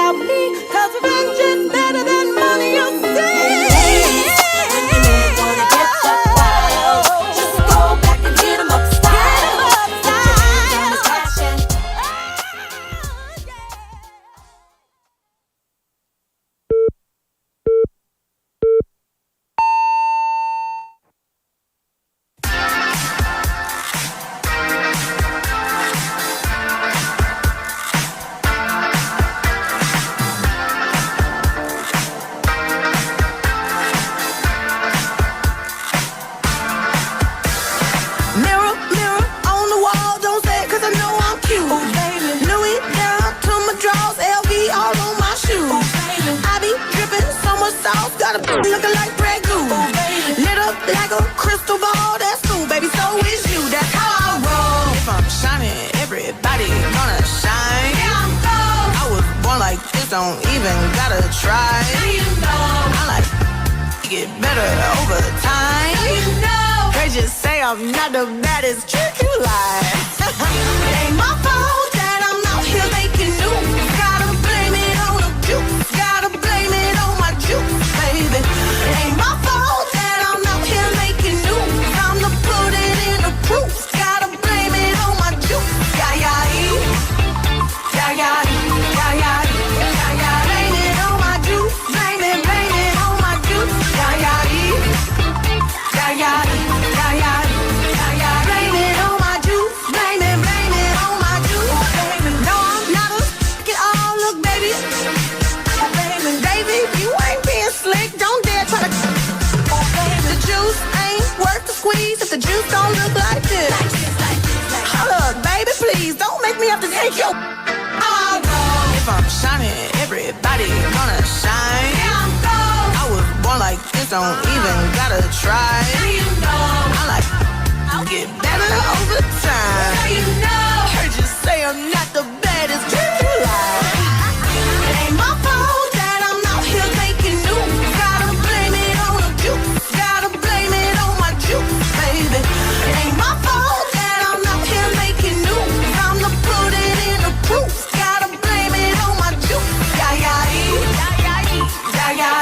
about me, cause revenge is better than money, you see. Just go back and hit 'em up style. Put your hands on his cash and Mirror, mirror on the wall, don't say it cause I know I'm cute. Louis down to my drawers, LV all on my shoes. I be dripping so much sauce, got a looking like Grey Goose. Lit up like a crystal ball, that's cool, baby, so is you, that's how I roll. If I'm shining, everybody gonna shine. I was born like this, don't even gotta try. I like get better over time. They just say I'm not the baddest trick you like. It ain't my fault that I'm out here making news. Gotta blame it on the juice. Gotta blame it on my juice, baby. It ain't my fault that I'm out here making news. Time to put it in the proof. Gotta blame it on my juice. Yeah, yeah, yeah, yeah, yeah, yeah, yeah, yeah. Blame it on my juice. Blame it on my juice. Yeah, yeah, yeah, yeah, yeah. Squeeze if the juice don't look like this. Hold up, baby, please don't make me have to take your. If I'm shining, everybody gonna shine. I was born like this, don't even gotta try. I like get better over time. Heard you say I'm not the baddest trick you like. It ain't my fault that I'm out here making news. Gotta blame it on the juice. Gotta blame it on my juice, baby. It ain't my fault that I'm out here making news. Time to put it in the proof. Gotta blame it on my juice. Yeah, yeah, yeah, yeah, yeah, yeah,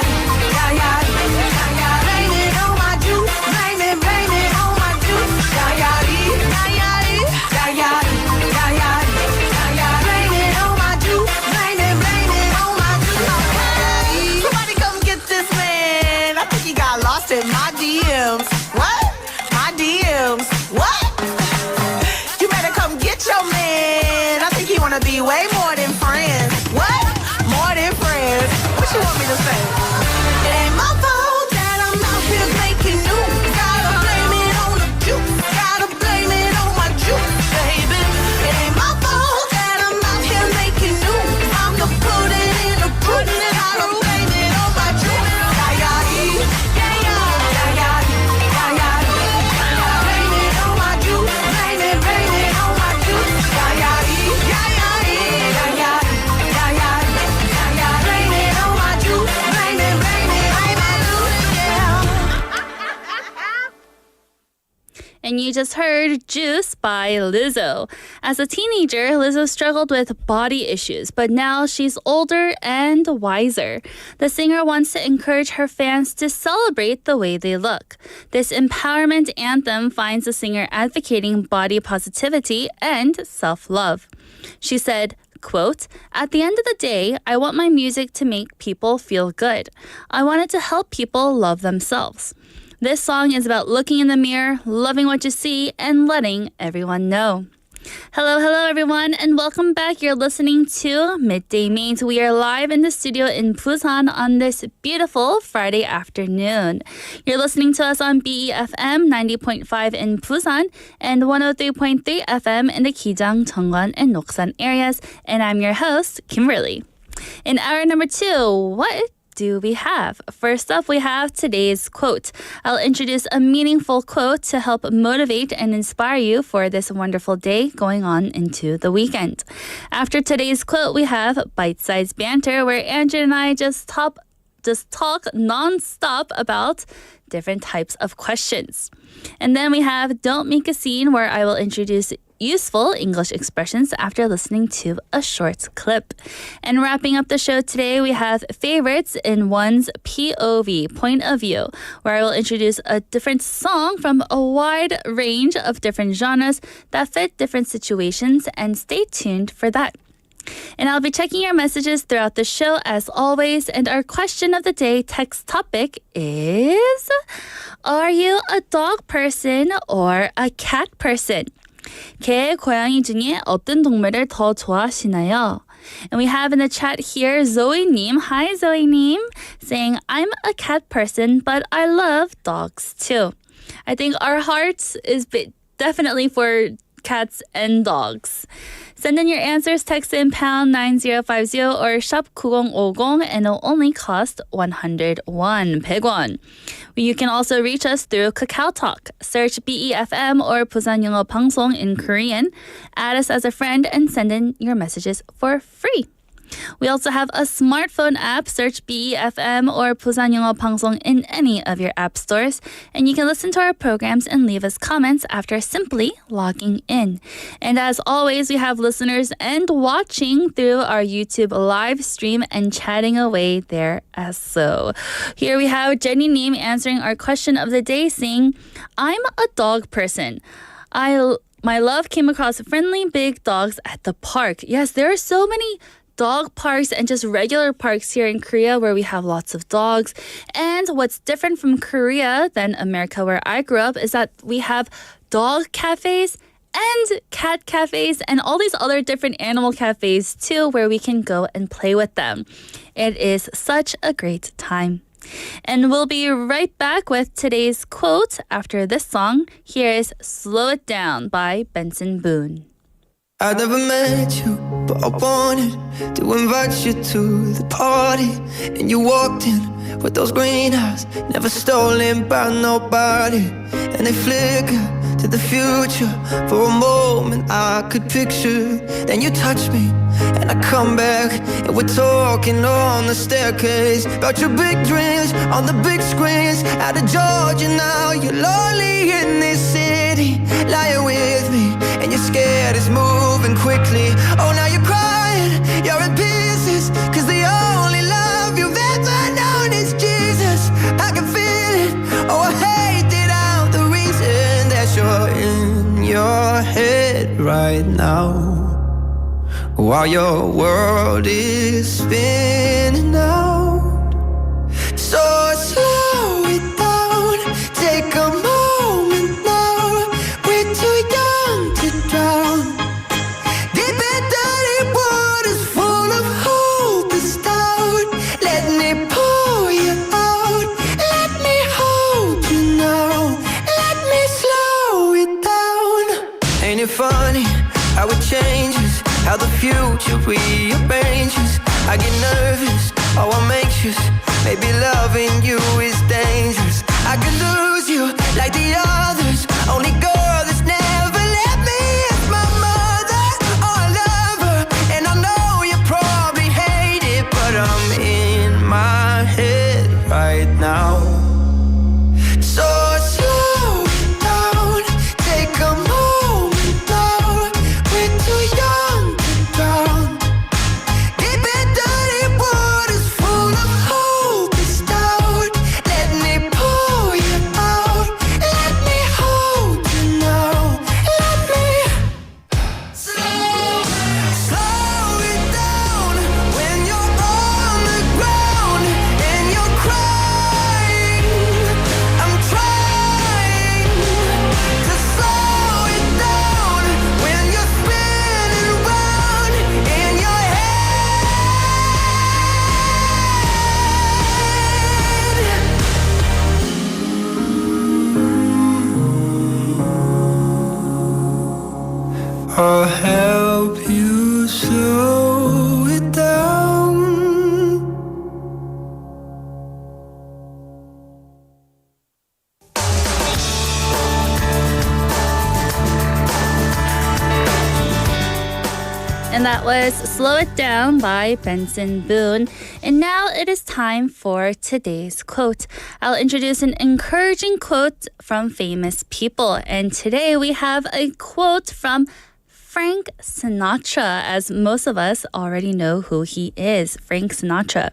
yeah, yeah. Blame it on my juice. Blame it on my juice. Yeah, yeah, yeah, yeah, yeah, yeah, yeah, yeah. Blame it on my juice. Blame it on my juice. Somebody come get this man. I think he got lost in my DMs. What? My DMs. What? You better come get your man. I think he wanna be way more than friends. What? More than friends. What you want me to say? It ain't my fault that I'm out here making news. Gotta blame it on the juice. Gotta blame it on my juice, baby. It ain't my fault that I'm out here making news. I'm to put it in the proof. Gotta blame it on my juice. Yeah, yeah, yeah, yeah, yeah, yeah, yeah, yeah. Blame it on my juice. Blame it on my juice. Yeah, yeah, yeah, yeah, yeah, yeah, yeah, yeah. Blame it on my juice. Blame it, And you just heard Juice by Lizzo. As a teenager, Lizzo struggled with body issues, but now she's older and wiser. The singer wants to encourage her fans to celebrate the way they look. This empowerment anthem finds the singer advocating body positivity and self-love. She said, quote, "At the end of the day, I want my music to make people feel good. I want it to help people love themselves. This song is about looking in the mirror, loving what you see, and letting everyone know." Hello, everyone, and welcome back. You're listening to Midday Mate. We are live in the studio in Busan on this beautiful Friday afternoon. You're listening to us on BEFM 90.5 in Busan and 103.3 FM in the Gijang, Cheongwon, and Noksan areas. And I'm your host, Kimberly. In hour number 2, what do we have? First up, we have today's quote. I'll introduce a meaningful quote to help motivate and inspire you for this wonderful day going on into the weekend. After today's quote, we have bite-sized banter, where Andrew and I just talk non-stop about different types of questions. And then we have Don't Make a Scene, where I will introduce useful English expressions after listening to a short clip. And wrapping up the show today, we have favorites in one's POV, point of view, where I will introduce a different song from a wide range of different genres that fit different situations, and stay tuned for that. And I'll be checking your messages throughout the show as always. And our question of the day text topic is, are you a dog person or a cat person? 개, 고양이 중에 어떤 동물을 더 좋아하시나요? And we have in the chat here Zoe-님. Hi, Zoe-님. Saying, I'm a cat person, but I love dogs too. I think our hearts is definitely for cats and dogs. Send in your answers, text in pound 9050 or shop 9050 and it'll only cost 101, 100원. You can also reach us through Kakao Talk. Search BEFM or 부산영어방송 in Korean. Add us as a friend and send in your messages for free. We also have a smartphone app. Search BEFM or 부산영어방송 in any of your app stores. And you can listen to our programs and leave us comments after simply logging in. And as always, we have listeners and watching through our YouTube live stream and chatting away there as so. Here we have Jenny Neem answering our question of the day saying, I'm a dog person. My love came across friendly big dogs at the park. Yes, there are so many dog parks and just regular parks here in Korea where we have lots of dogs. And what's different from Korea than America where I grew up is that we have dog cafes and cat cafes and all these other different animal cafes too where we can go and play with them. It is such a great time. And we'll be right back with today's quote after this song. Here is Slow It Down by Benson Boone. I never met you, but I wanted to invite you to the party. And you walked in with those green eyes, never stolen by nobody. And they flicker to the future. For a moment I could picture. Then you touch me, and I come back, and we're talking on the staircase about your big dreams on the big screens. Out of Georgia now, you're lonely in this city, lying with me, and you're scared it's moving quickly. Oh, now you're crying, you're in pieces, cause the only love you've ever known is Jesus. I can feel it, oh, I hate it out, the reason that you're in your head right now, while your world is spinning out. So slow it down, take a moment now. We're too young to drown. Deep and dirty waters full of hope is down. Let me pull you out. Let me hold you now. Let me slow it down. Ain't it funny how it changes, how the future rearranges? I get nervous, oh I'm anxious. Maybe loving you is dangerous. I could lose you like the others. Only girl that's never let me is my mother. Oh, I love her, and I know you probably hate it, but I'm in my head right now. So slow it down, take a moment now. We're too young to drown. Deep and dirty waters full of hope is down. Let me pull you out. Let me hold you now. Let me slow it down. When you're on the ground and you're crying, I'm trying to slow it down. When you're spinning round in your head, I'll help you slow it down. And that was Slow It Down by Benson Boone. And now it is time for today's quote. I'll introduce an encouraging quote from famous people. And today we have a quote from Frank Sinatra, as most of us already know who he is, Frank Sinatra.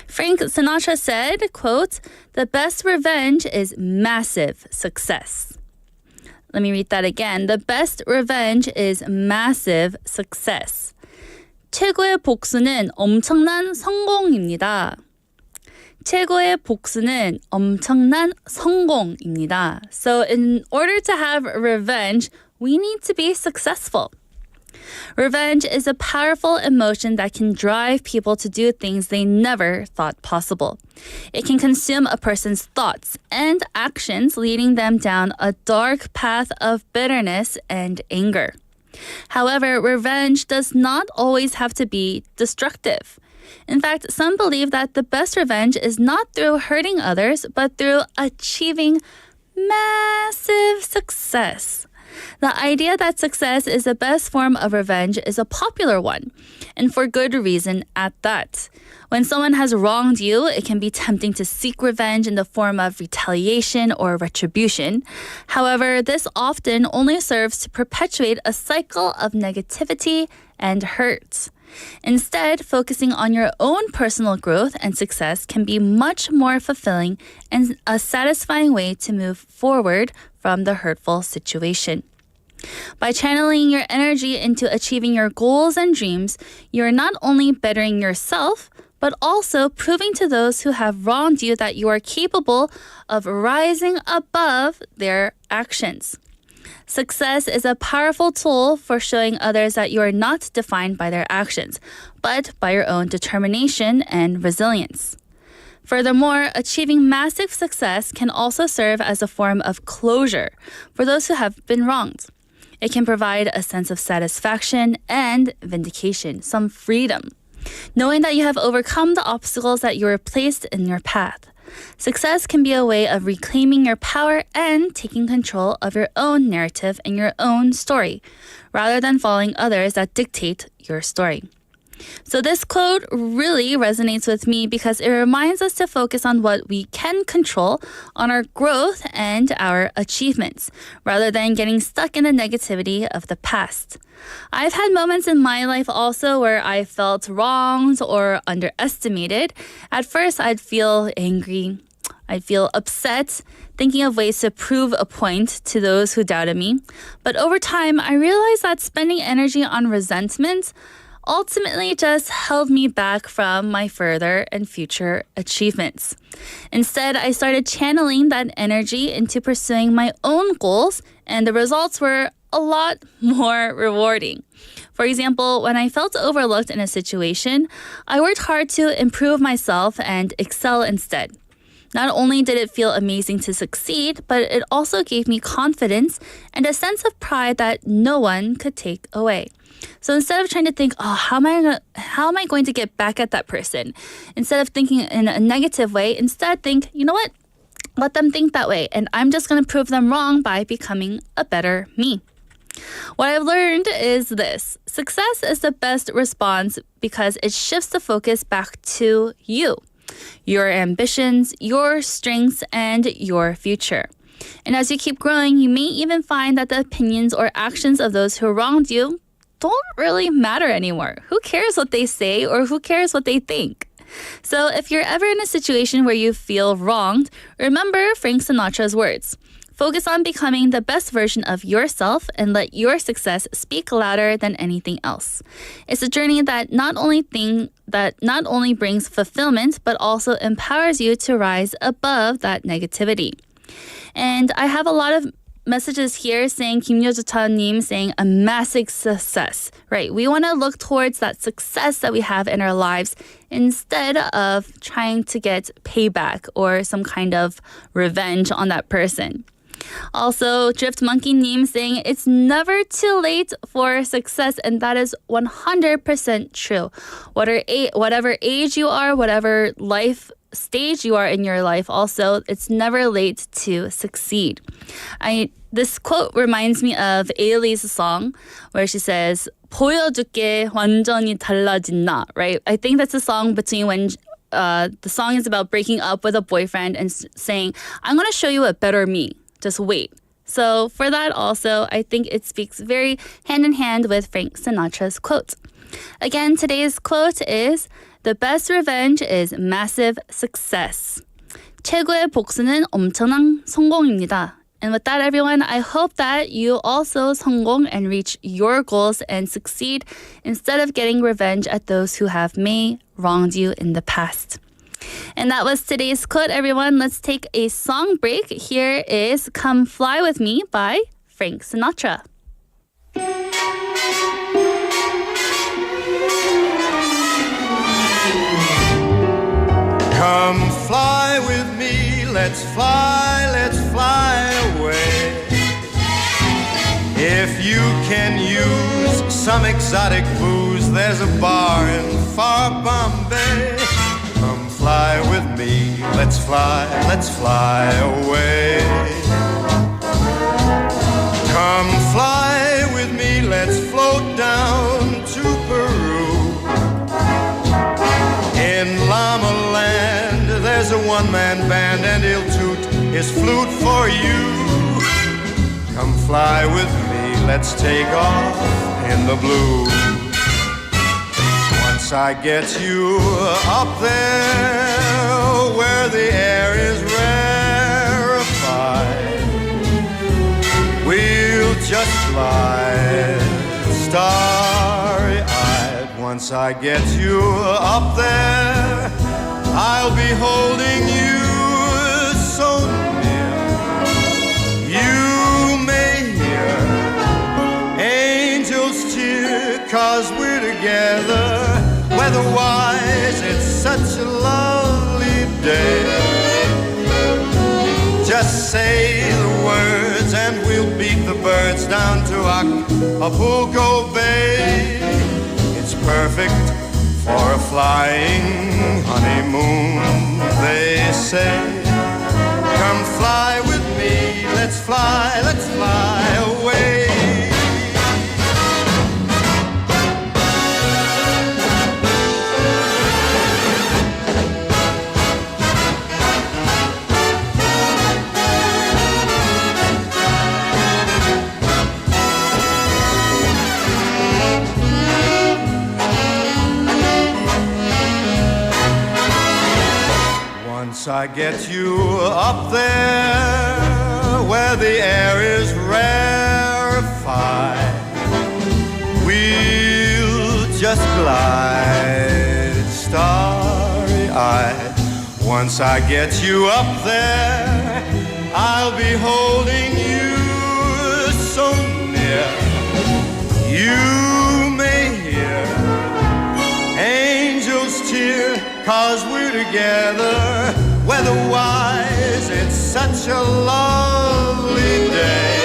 Frank Sinatra said, quote, "The best revenge is massive success." Let me read that again. The best revenge is massive success. 최고의 복수는 엄청난 성공입니다. 최고의 복수는 엄청난 성공입니다. So in order to have revenge, we need to be successful. Revenge is a powerful emotion that can drive people to do things they never thought possible. It can consume a person's thoughts and actions, leading them down a dark path of bitterness and anger. However, revenge does not always have to be destructive. In fact, some believe that the best revenge is not through hurting others, but through achieving massive success. The idea that success is the best form of revenge is a popular one, and for good reason at that. When someone has wronged you, it can be tempting to seek revenge in the form of retaliation or retribution. However, this often only serves to perpetuate a cycle of negativity and hurt. Instead, focusing on your own personal growth and success can be much more fulfilling and a satisfying way to move forward from the hurtful situation. By channeling your energy into achieving your goals and dreams, you are not only bettering yourself, but also proving to those who have wronged you that you are capable of rising above their actions. Success is a powerful tool for showing others that you are not defined by their actions, but by your own determination and resilience. Furthermore, achieving massive success can also serve as a form of closure for those who have been wronged. It can provide a sense of satisfaction and vindication, some freedom, knowing that you have overcome the obstacles that you were placed in your path. Success can be a way of reclaiming your power and taking control of your own narrative and your own story, rather than following others that dictate your story. So this quote really resonates with me because it reminds us to focus on what we can control, on our growth and our achievements, rather than getting stuck in the negativity of the past. I've had moments in my life also where I felt wronged or underestimated. At first, I'd feel angry. I'd feel upset, thinking of ways to prove a point to those who doubted me. But over time, I realized that spending energy on resentment ultimately just held me back from my further and future achievements. Instead, I started channeling that energy into pursuing my own goals, and the results were a lot more rewarding. For example, when I felt overlooked in a situation, I worked hard to improve myself and excel instead. Not only did it feel amazing to succeed, but it also gave me confidence and a sense of pride that no one could take away. So instead of trying to think, how am I going to get back at that person? Instead of thinking in a negative way, instead think, you know what? Let them think that way, and I'm just going to prove them wrong by becoming a better me. What I've learned is this: success is the best response because it shifts the focus back to you, your ambitions, your strengths, and your future. And as you keep growing, you may even find that the opinions or actions of those who wronged you don't really matter anymore. Who cares what they say or who cares what they think? So if you're ever in a situation where you feel wronged, remember Frank Sinatra's words. Focus on becoming the best version of yourself and let your success speak louder than anything else. It's a journey that not only brings fulfillment, but also empowers you to rise above that negativity. And I have a lot of messages here saying, Kim Yo-jo-ta-님 saying a massive success, right? We want to look towards that success that we have in our lives instead of trying to get payback or some kind of revenge on that person. Also, Drift Monkey Nim saying it's never too late for success, and that is 100% true. Whatever age you are, whatever life stage you are in your life, also, it's never late to succeed. This quote reminds me of Ailey's song where she says, 보여줄게 완전히 달라진 나, right? I think that's a song between when the song is about breaking up with a boyfriend and saying, I'm going to show you a better me. Just wait. So for that also, I think it speaks very hand in hand with Frank Sinatra's quote. Again, today's quote is, "The best revenge is massive success." 최고의 복수는 엄청난 성공입니다. And with that, everyone, I hope that you also 성공 and reach your goals and succeed instead of getting revenge at those who have wronged you in the past. And that was today's quote, everyone. Let's take a song break. Here is Come Fly With Me by Frank Sinatra. Come fly with me, let's fly away. If you can use some exotic booze, there's a bar in far Bombay. Come fly with me, let's fly away. Come fly with me, let's float down to Peru. In Llama Land, there's a one-man band and he'll toot his flute for you. Come fly with me, let's take off in the blue. Once I get you up there where the air is rarefied, we'll just fly starry-eyed. Once I get you up there, I'll be holding you so near. You may hear angels cheer, 'cause we're together. Weather-wise, it's such a lovely day. Just say the words and we'll beat the birds down to Acapulco Bay. It's perfect for a flying honeymoon, they say. Come fly with me, let's fly away. Once I get you up there where the air is rarefied, we'll just glide starry-eyed. Once I get you up there, I'll be holding you so near. You may hear angels cheer, 'cause we're together. Weather-wise, it's such a lovely day.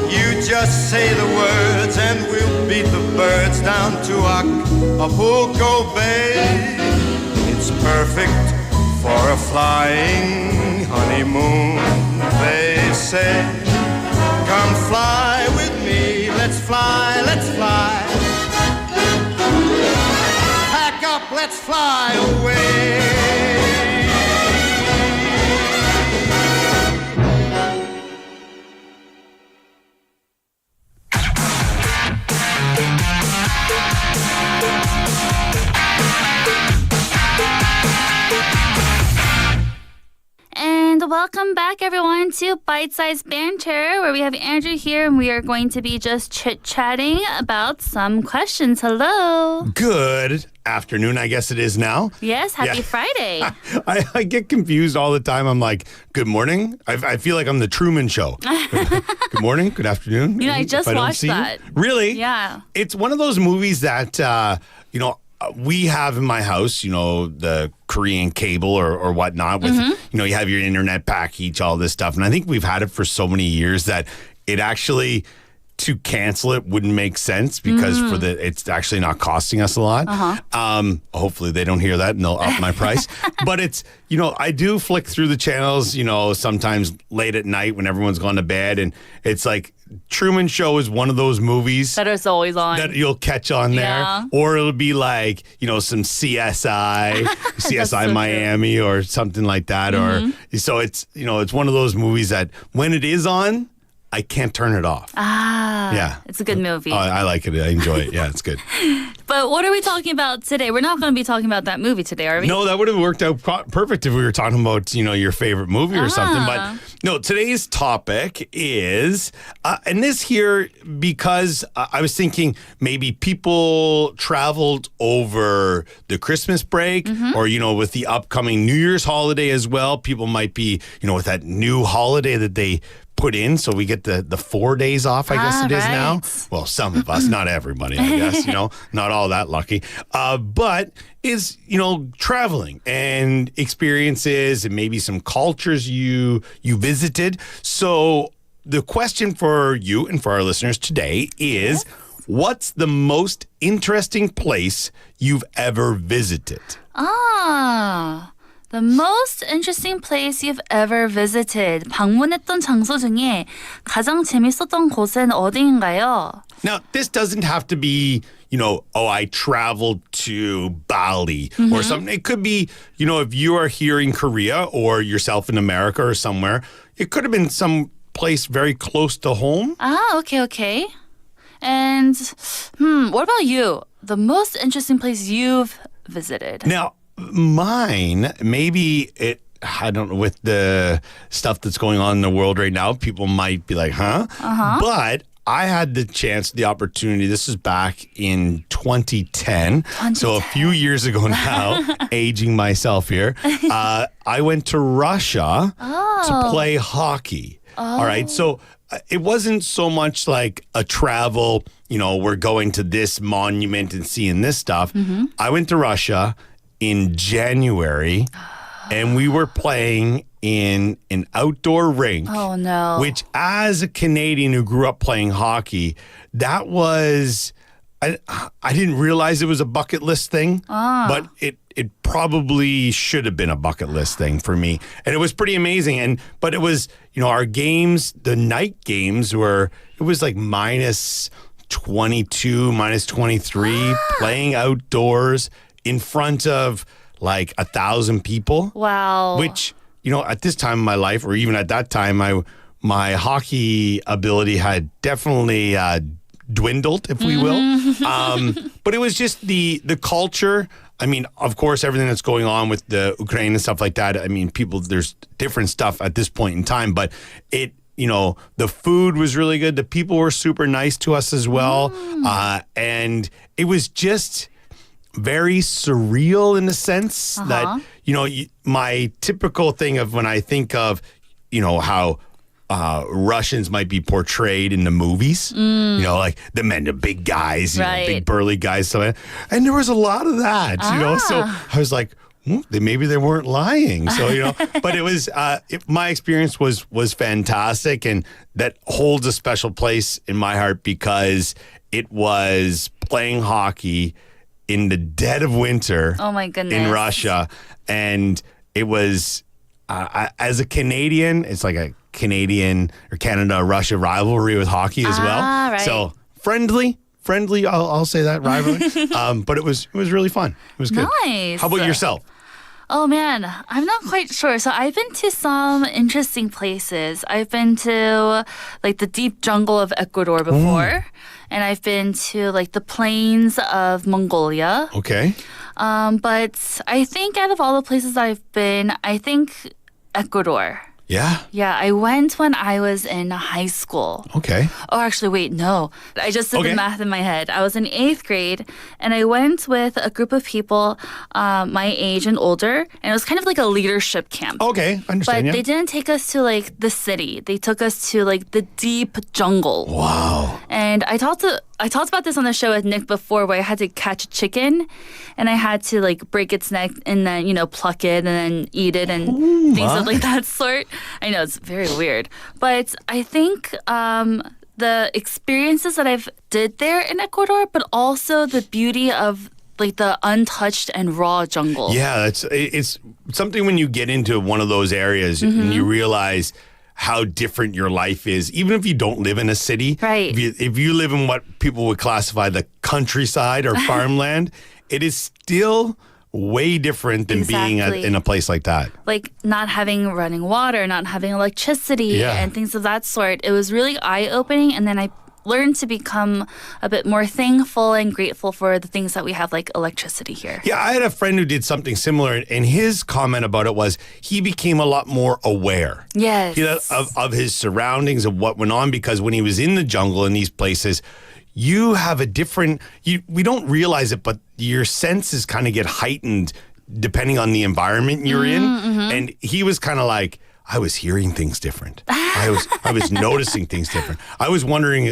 You just say the words and we'll beat the birds down to Acapulco Bay. It's perfect for a flying honeymoon, they say. Come fly with me, let's fly. Pack up, let's fly away. And welcome back, everyone, to Bite Size Banter, where we have Andrew here, and we are going to be just chit-chatting about some questions. Hello. Good afternoon, I guess it is now. Yes, happy Friday. I get confused all the time. I'm like, good morning. I feel like I'm the Truman Show. Good morning, good afternoon. I just watched that. Really? Yeah. It's one of those movies that, we have in my house, the Korean cable or whatnot with, you have your internet package, all this stuff. And I think we've had it for so many years that it actually to cancel it wouldn't make sense because it's actually not costing us a lot. Hopefully they don't hear that and they'll up my price. But it's, I do flick through the channels, sometimes late at night when everyone's gone to bed, and it's like Truman Show is one of those movies That is always on. that you'll catch on there. Yeah. Or it'll be like, some CSI, CSI so Miami or something like that. Or so it's, it's one of those movies that when it is on, I can't turn it off. Yeah. It's a good movie. Oh, I like it. I enjoy it. Yeah, it's good. But what are we talking about today? We're not going to be talking about that movie today, are we? No, that would have worked out perfect if we were talking about, your favorite movie or something. But no, today's topic is, and this here, because I was thinking maybe people traveled over the Christmas break or, with the upcoming New Year's holiday as well. People might be, with that new holiday that they put in, so we get the 4 days off, I guess it is now. Well, some of us, not everybody, I guess, not all that lucky. But is, traveling and experiences and maybe some cultures you visited. So the question for you and for our listeners today is, what's the most interesting place you've ever visited? The most interesting place you've ever visited. 방문했던 장소 중에 가장 재밌었던 곳은 어디인가요? Now, this doesn't have to be, I traveled to Bali or something. It could be, if you are here in Korea or yourself in America or somewhere, it could have been some place very close to home. Okay. And, what about you? The most interesting place you've visited? Now, mine, maybe I don't know, with the stuff that's going on in the world right now, people might be like, But I had the opportunity, this is back in 2010. So a few years ago now, aging myself here, I went to Russia to play hockey. All right, so it wasn't so much like a travel, we're going to this monument and seeing this stuff. I went to Russia in January, and we were playing in an outdoor rink. Oh, no. Which, as a Canadian who grew up playing hockey, that was, I didn't realize it was a bucket list thing, but it probably should have been a bucket list thing for me. And it was pretty amazing. But it was, our games, the night games it was like minus 22, minus 23, playing outdoors in front of like 1,000 people. Wow. Which, at this time in my life, or even at that time, my hockey ability had definitely dwindled, if we will. But it was just the culture. I mean, of course, everything that's going on with the Ukraine and stuff like that. I mean, there's different stuff at this point in time, but the food was really good. The people were super nice to us as well. And it was just very surreal in the sense that, my typical thing of when I think of, how Russians might be portrayed in the movies, like the men, the big guys, big burly guys. So, and there was a lot of that, so I was like, maybe they weren't lying. So, but it was, my experience was fantastic. And that holds a special place in my heart because it was playing hockey in the dead of winter. Oh my goodness. In Russia. And it was, as a Canadian, it's like a Canadian or Canada-Russia rivalry with hockey as well. Right. So friendly, I'll say that rivalry. But it was really fun. It was good. Nice. How about yourself? Oh man, I'm not quite sure. So I've been to some interesting places. I've been to like the deep jungle of Ecuador before. And I've been to like the plains of Mongolia. Okay. But I think out of all the places I've been, I think Ecuador. Yeah? Yeah, I went when I was in high school. Okay. Oh, actually, wait, no. I just did the math in my head. I was in 8th grade, and I went with a group of people my age and older, and it was kind of like a leadership camp. Okay, I understand. But they didn't take us to, like, the city. They took us to, like, the deep jungle. Wow. And I talked about this on the show with Nick before, where I had to catch a chicken, and I had to like break its neck and then pluck it and then eat it and things of like that sort. I know it's very weird, but I think the experiences that I've did there in Ecuador, but also the beauty of like the untouched and raw jungle. Yeah, it's something when you get into one of those areas and you realize how different your life is, even if you don't live in a city. Right. If you live in what people would classify the countryside or farmland, it is still way different than being in a place like that. Like not having running water, not having electricity and things of that sort. It was really eye-opening, and then I learned to become a bit more thankful and grateful for the things that we have, like electricity here. Yeah, I had a friend who did something similar, and his comment about it was he became a lot more aware. Yes. Of his surroundings, of what went on, because when he was in the jungle in these places, you have a different, we don't realize it, but your senses kind of get heightened depending on the environment you're in. And he was kind of like, I was hearing things different. I was noticing things different. I was wondering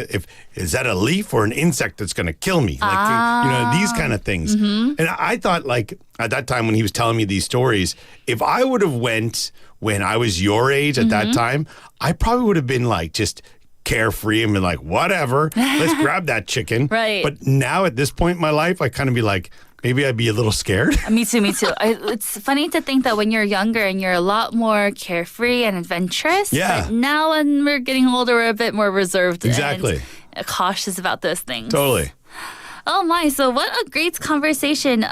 is that a leaf or an insect that's going to kill me? Like, these kind of things. And I thought, like, at that time when he was telling me these stories, if I would have went when I was your age at that time, I probably would have been like just carefree and been like, whatever, let's grab that chicken. Right. But now at this point in my life, I kind of be like, maybe I'd be a little scared. Me too. It's funny to think that when you're younger and you're a lot more carefree and adventurous. Yeah. But now when we're getting older, we're a bit more reserved Exactly. and cautious about those things. Totally. Oh my, so what a great conversation.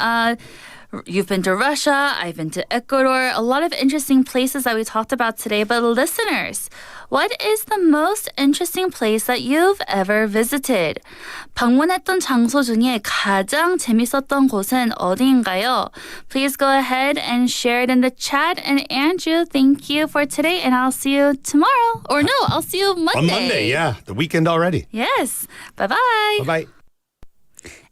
You've been to Russia, I've been to Ecuador, a lot of interesting places that we talked about today. But listeners, what is the most interesting place that you've ever visited? 방문했던 장소 중에 가장 재밌었던 곳은 어디인가요? Please go ahead and share it in the chat. And Andrew, thank you for today, and I'll see you tomorrow. Or no, I'll see you Monday. On Monday, yeah. The weekend already. Yes. Bye-bye. Bye-bye.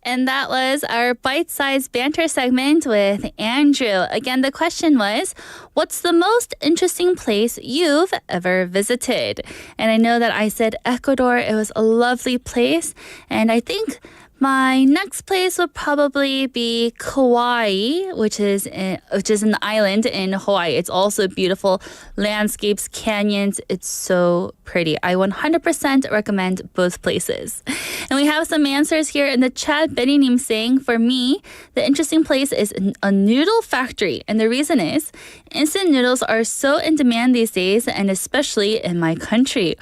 And that was our bite-sized banter segment with Andrew. Again, the question was, what's the most interesting place you've ever visited? And I know that I said Ecuador. It was a lovely place. And I think my next place would probably be Kauai, which is an island in Hawaii. It's also beautiful landscapes, canyons. It's so pretty. I 100% recommend both places. And we have some answers here in the chat. Benny Nim saying, for me, the interesting place is a noodle factory. And the reason is, instant noodles are so in demand these days, and especially in my country.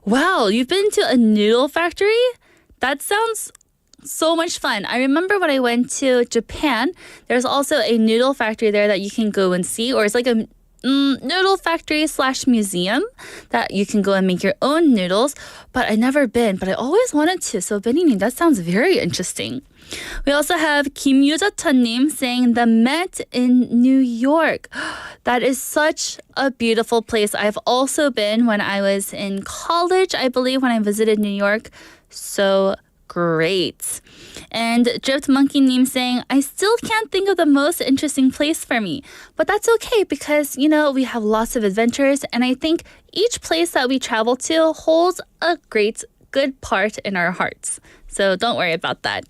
Wow, you've been to a noodle factory? That sounds so much fun. I remember when I went to Japan, there's also a noodle factory there that you can go and see, or it's like a noodle factory / museum that you can go and make your own noodles. But I've never been, but I always wanted to. So Benini, that sounds very interesting. We also have Kim Yuja-Nim saying the Met in New York. That is such a beautiful place. I've also been when I was in college, I believe, when I visited New York. So great. And Drift Monkey Neem saying, I still can't think of the most interesting place for me. But that's okay because, we have lots of adventures. And I think each place that we travel to holds a good part in our hearts. So don't worry about that.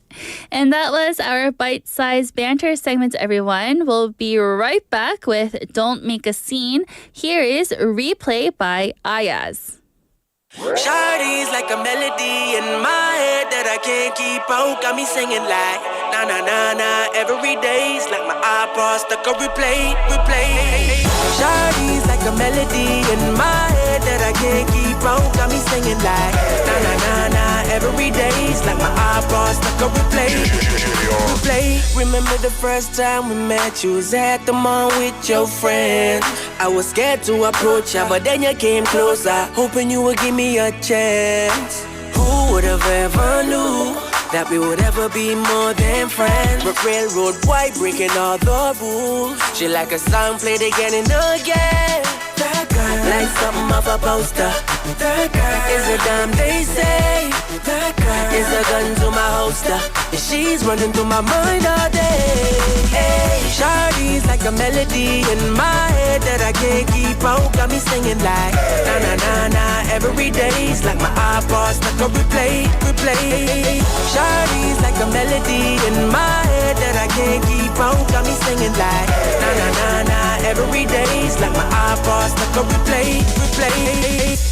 And that was our bite-sized banter segment, everyone. We'll be right back with Don't Make a Scene. Here is Replay by Ayaz. Shawty's like a melody in my head that I can't keep out. Got me singing like na na na na every day's like my iPod stuck on replay. Shawty's like a melody in my head that I can't keep out. Got me singing like na na na na every day's like my iPod stuck on replay. Remember the first time we met? You was at the mall with your friends. I was scared to approach ya, but then you came closer, hoping you would give me a chance. Who would have ever knew that we would ever be more than friends? But railroad white breaking all the rules. She like a song played again and again. That girl, like something off a poster. That girl is a dime they say. That girl is a gun to my holster. And she's running through my mind all day. Hey, Shawty's like a melody in my head that I can't keep out. Got me singing like na na na na every day's like my iPod stuck on replay. Shawty's like a melody in my head that I can't keep out. Got me singing like na na na na every day's like my iPod stuck on replay.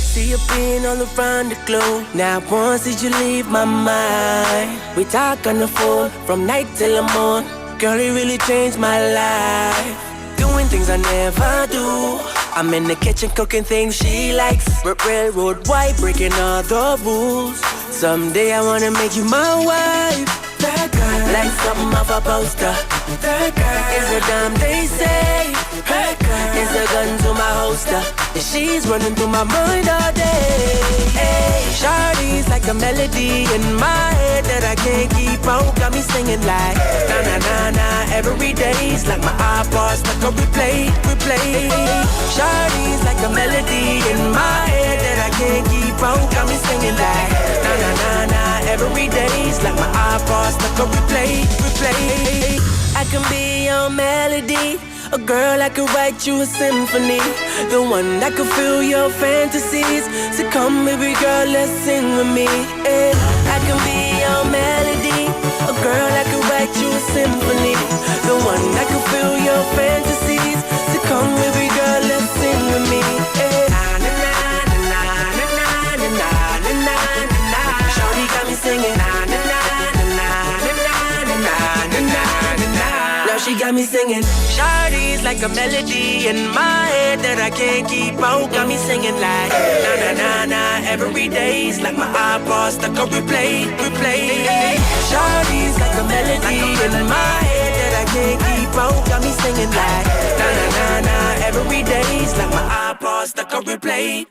See you being all around the globe. Now once did you leave my mind? We talk on the phone from night till the morn. Girl, it really changed my life. Doing things I never do. I'm in the kitchen cooking things she likes. Railroad white, breaking all the rules. Someday I wanna make you my wife. That girl, like something off a poster. That girl is a dime they say. That girl is a gun to my holster. And she's running through my mind all day. Hey, Shawty's like a melody in my head that I can't keep out. Got me singing like na na na na every day's like my iPod stuck on replay. Shawty's like a melody in my head that I can't keep out. Got me singing like na na na na every day's like my iPod stuck on replay. I can be your melody, a girl that could write you a symphony, the one that could fill your fantasies. So come, baby girl, let's sing with me. Yeah. I can be your melody, a girl that could write you a symphony, the one that could fill your fantasies. So come, baby girl, let's sing with me. Yeah. Shawty got me singing. She got me singing. Shawty's like a melody in my head that I can't keep out. Got me singing like na na na na every day's like my iPod stuck on replay. Shawty's like a melody in my head that I can't keep out. Got me singing like na na na na every day's like my iPod stuck on replay.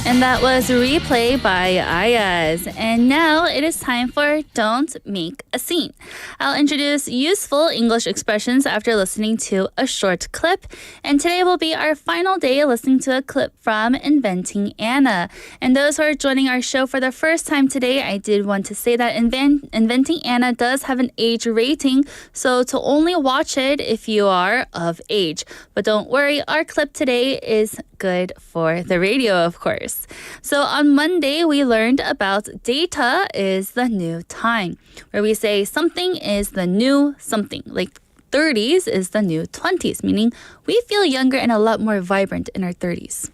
And that was Replay by Ayaz. And now it is time for Don't Make a Scene. I'll introduce useful English expressions after listening to a short clip. And today will be our final day listening to a clip from Inventing Anna. And those who are joining our show for the first time today, I did want to say that Inventing Anna does have an age rating, so to only watch it if you are of age. But don't worry, our clip today is good for the radio, of course. So on Monday, we learned about data is the new time, where we say something is the new something, like 30s is the new 20s, meaning we feel younger and a lot more vibrant in our 30s.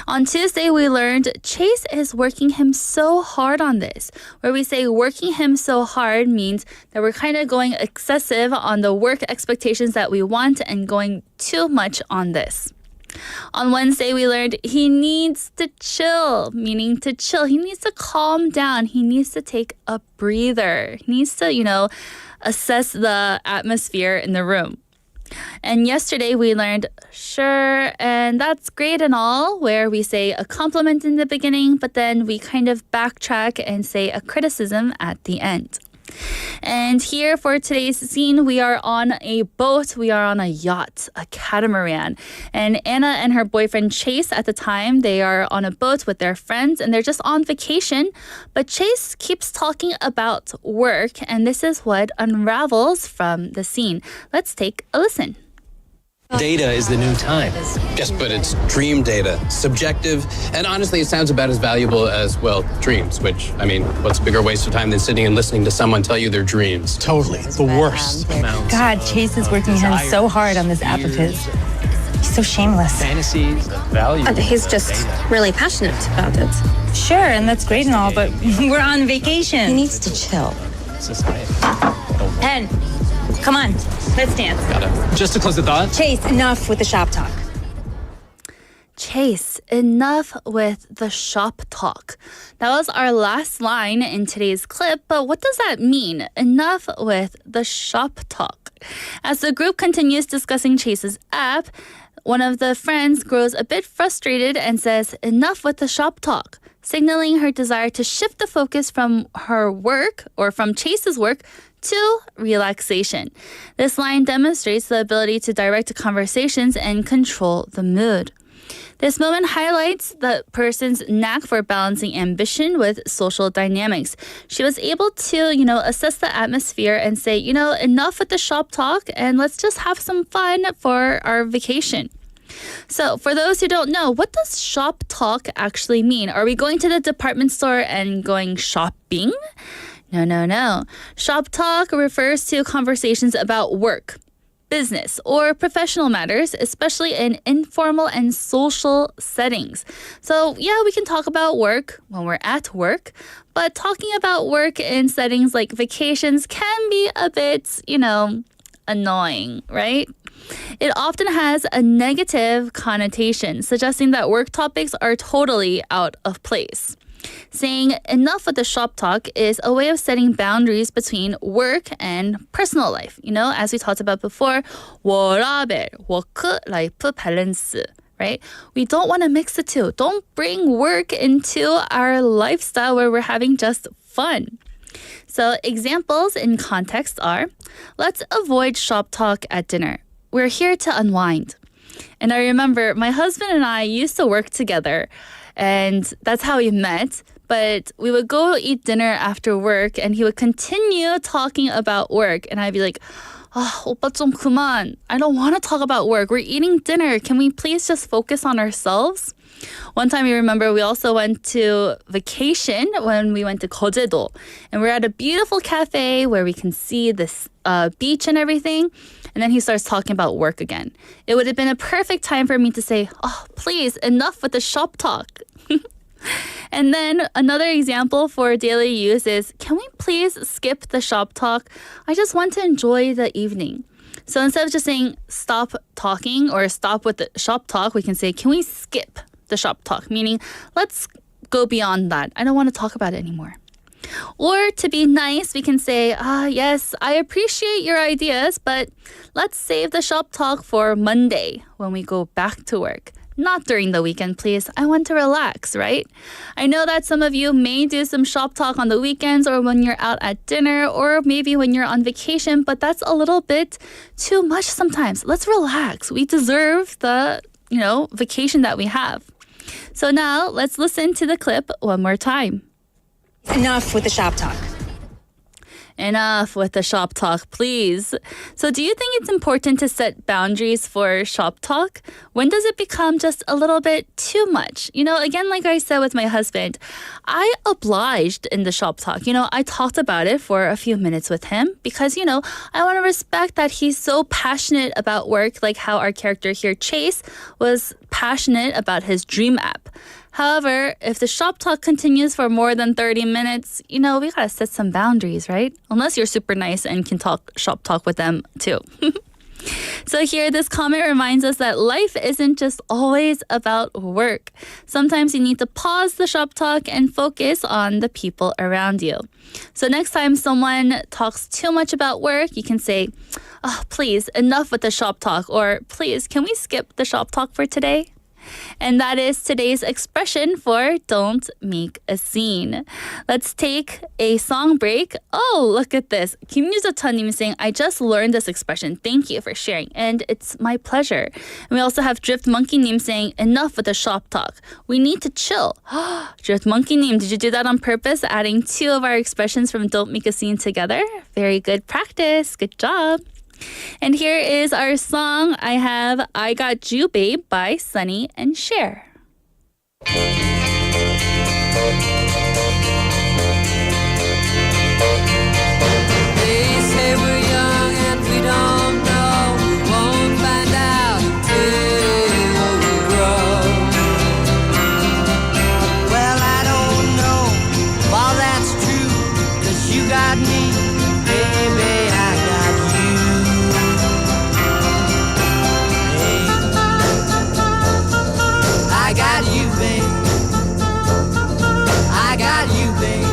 On Tuesday, we learned Chase is working him so hard on this, where we say working him so hard means that we're kind of going excessive on the work expectations that we want and going too much on this. On Wednesday, we learned he needs to chill, meaning to chill. He needs to calm down. He needs to take a breather. He needs to, assess the atmosphere in the room. And yesterday, we learned sure, and that's great and all, where we say a compliment in the beginning, but then we kind of backtrack and say a criticism at the end. And here for today's scene, we are on a boat. We are on a yacht, a catamaran. And Anna and her boyfriend Chase, at the time, they are on a boat with their friends and they're just on vacation. But Chase keeps talking about work, and this is what unravels from the scene. Let's take a listen. Data is the new time. Yes, but it's dream data, subjective, and honestly, it sounds about as valuable as, well, dreams, which, what's a bigger waste of time than sitting and listening to someone tell you their dreams? Totally. The worst. God, Chase is working him so hard on this app of his. He's so shameless. Fantasies, value. He's just really passionate about it. Sure, and that's great and all, but we're on vacation. He needs to chill. Society. Ed, come on, let's dance. Just to close the thought. Chase, enough with the shop talk. Chase, enough with the shop talk. That was our last line in today's clip, but what does that mean? Enough with the shop talk. As the group continues discussing Chase's app, one of the friends grows a bit frustrated and says, enough with the shop talk, signaling her desire to shift the focus from her work or from Chase's work to relaxation. This line demonstrates the ability to direct conversations and control the mood. This moment highlights the person's knack for balancing ambition with social dynamics. She was able to, assess the atmosphere and say, enough with the shop talk and let's just have some fun for our vacation. So for those who don't know, what does shop talk actually mean? Are we going to the department store and going shopping? No. Shop talk refers to conversations about work, business, or professional matters, especially in informal and social settings. So, yeah, we can talk about work when we're at work, but talking about work in settings like vacations can be a bit, annoying, right? It often has a negative connotation, suggesting that work topics are totally out of place. Saying enough with the shop talk is a way of setting boundaries between work and personal life. As we talked about before, 워라벨, work-life balance, right? We don't want to mix the two. Don't bring work into our lifestyle where we're having just fun. So examples in context are, let's avoid shop talk at dinner. We're here to unwind. And I remember my husband and I used to work together, and that's how we met. But we would go eat dinner after work, and he would continue talking about work. And I'd be like, 오빠 좀 그만. I don't want to talk about work. We're eating dinner. Can we please just focus on ourselves? One time, you remember, we also went to vacation when we went to 거제도. And we're at a beautiful cafe where we can see this beach and everything. And then he starts talking about work again. It would have been a perfect time for me to say, please, enough with the shop talk. And then another example for daily use is, can we please skip the shop talk? I just want to enjoy the evening. So instead of just saying stop talking or stop with the shop talk, we can say, can we skip the shop talk? Meaning, let's go beyond that. I don't want to talk about it anymore. Or to be nice, we can say, yes, I appreciate your ideas, but let's save the shop talk for Monday when we go back to work. Not during the weekend, please. I want to relax, right? I know that some of you may do some shop talk on the weekends or when you're out at dinner or maybe when you're on vacation, but that's a little bit too much sometimes. Let's relax. We deserve the, vacation that we have. So now let's listen to the clip one more time. Enough with the shop talk. Enough with the shop talk, please. So do you think it's important to set boundaries for shop talk? When does it become just a little bit too much? Again, like I said with my husband, I obliged in the shop talk. I talked about it for a few minutes with him because, I want to respect that he's so passionate about work, like how our character here, Chase, was passionate about his dream app. However, if the shop talk continues for more than 30 minutes, we gotta set some boundaries, right? Unless you're super nice and can talk shop talk with them too. So here, this comment reminds us that life isn't just always about work. Sometimes you need to pause the shop talk and focus on the people around you. So next time someone talks too much about work, you can say, please, enough with the shop talk, or please, can we skip the shop talk for today? And that is today's expression for don't make a scene. Let's take a song break. Oh, look at this. Kim Yuja-tanim is saying, I just learned this expression. Thank you for sharing. And it's my pleasure. And we also have Drift Monkey-nim saying, enough with the shop talk. We need to chill. Drift Monkey-nim, did you do that on purpose? Adding two of our expressions from Don't Make a Scene together? Very good practice. Good job. And here is our song. I have I Got You Babe by Sunny and Cher. They say we're young and we don't know. We won't find out until we grow. Well, I don't know if all that's true, 'cause you got me, baby, I got you. Hey, I got you, babe. I got you, babe.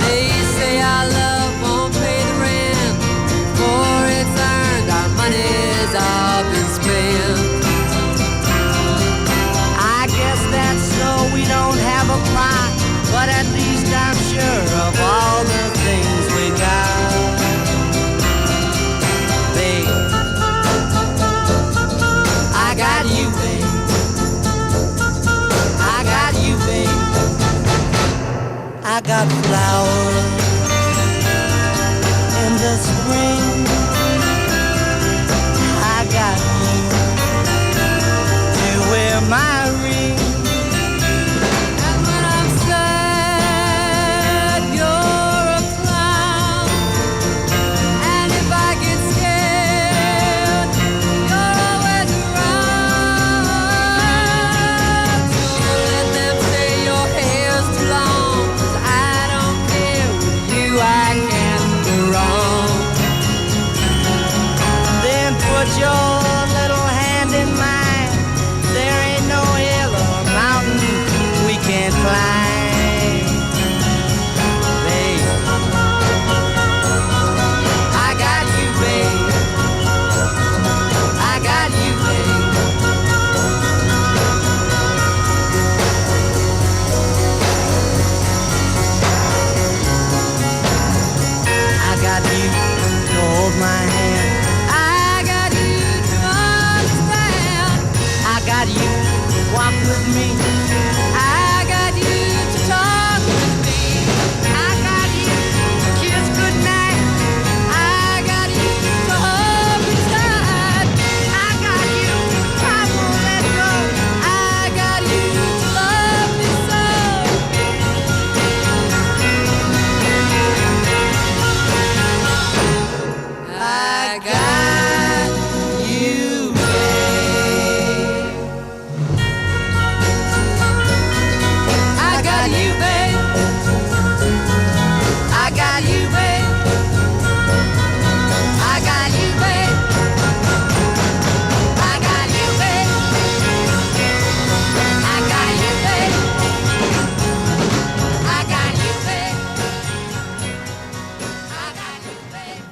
They say our love won't pay the rent before it's earned. Our money's all been spent. I guess that's so we don't have a plot, but at least I'm sure of all the things we got. Babe, I got you, babe. I got you, babe. I got flowers in the spring. I got you to wear my ring. And when I'm sad walk with me. I got you to talk with me. I got you to kiss goodnight. I got you to hold me tight. I got you, I won't let go. I got you to love me so. I got you, babe. I got you, babe. I got you, babe. I got you, babe. I got you, babe. I got you, babe. I got you, babe. I got you, babe.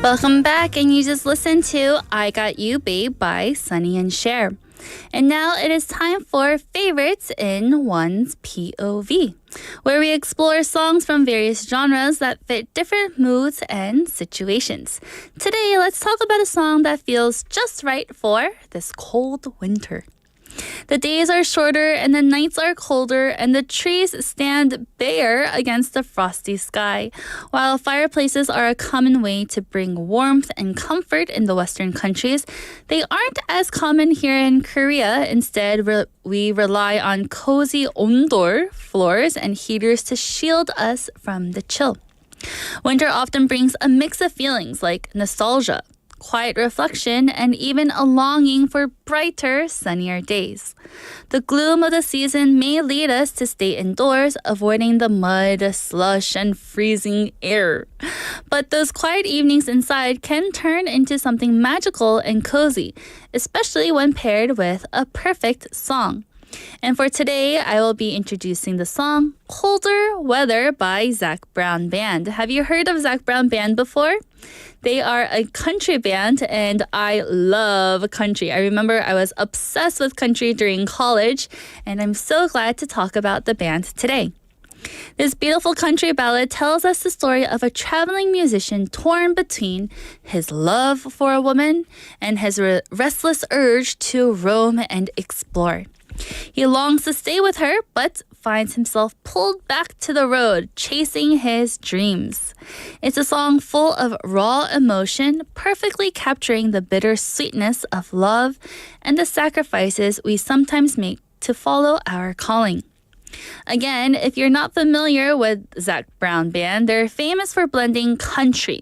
Welcome back, and you just listened to I Got You Babe by Sunny and Cher. And now it is time for Favorites in One's POV, where we explore songs from various genres that fit different moods and situations. Today, let's talk about a song that feels just right for this cold winter. The days are shorter and the nights are colder, and the trees stand bare against the frosty sky. While fireplaces are a common way to bring warmth and comfort in the Western countries, they aren't as common here in Korea. Instead, we rely on cozy ondol floors and heaters to shield us from the chill. Winter often brings a mix of feelings like nostalgia, quiet reflection, and even a longing for brighter, sunnier days. The gloom of the season may lead us to stay indoors, avoiding the mud, slush, and freezing air. But those quiet evenings inside can turn into something magical and cozy, especially when paired with a perfect song. And for today, I will be introducing the song Colder Weather by Zac Brown Band. Have you heard of Zac Brown Band before? They are a country band, and I love country. I remember I was obsessed with country during college, and I'm so glad to talk about the band today. This beautiful country ballad tells us the story of a traveling musician torn between his love for a woman and his restless urge to roam and explore. He longs to stay with her, but finds himself pulled back to the road, chasing his dreams. It's a song full of raw emotion, perfectly capturing the bitter sweetness of love and the sacrifices we sometimes make to follow our calling. Again, if you're not familiar with Zac Brown Band, they're famous for blending country,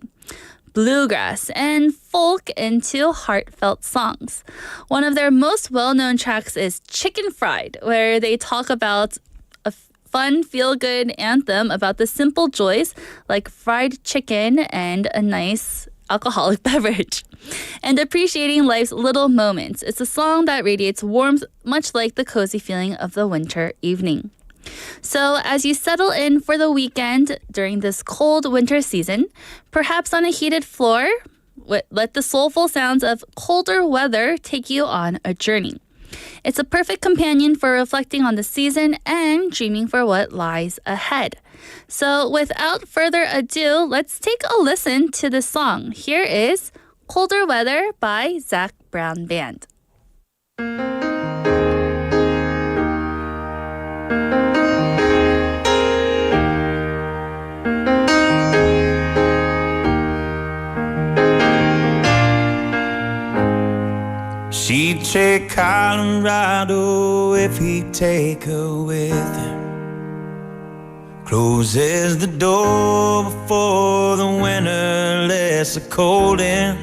bluegrass, and folk into heartfelt songs. One of their most well-known tracks is Chicken Fried, where they talk about a fun, feel-good anthem about the simple joys like fried chicken and a nice alcoholic beverage, and appreciating life's little moments. It's a song that radiates warmth, much like the cozy feeling of the winter evening. So as you settle in for the weekend during this cold winter season, perhaps on a heated floor, let the soulful sounds of Colder Weather take you on a journey. It's a perfect companion for reflecting on the season and dreaming for what lies ahead. So without further ado, let's take a listen to the song. Here is Colder Weather by Zac Brown Band. She'd take Colorado if he'd take her with him. Closes the door before the winter lets the cold in,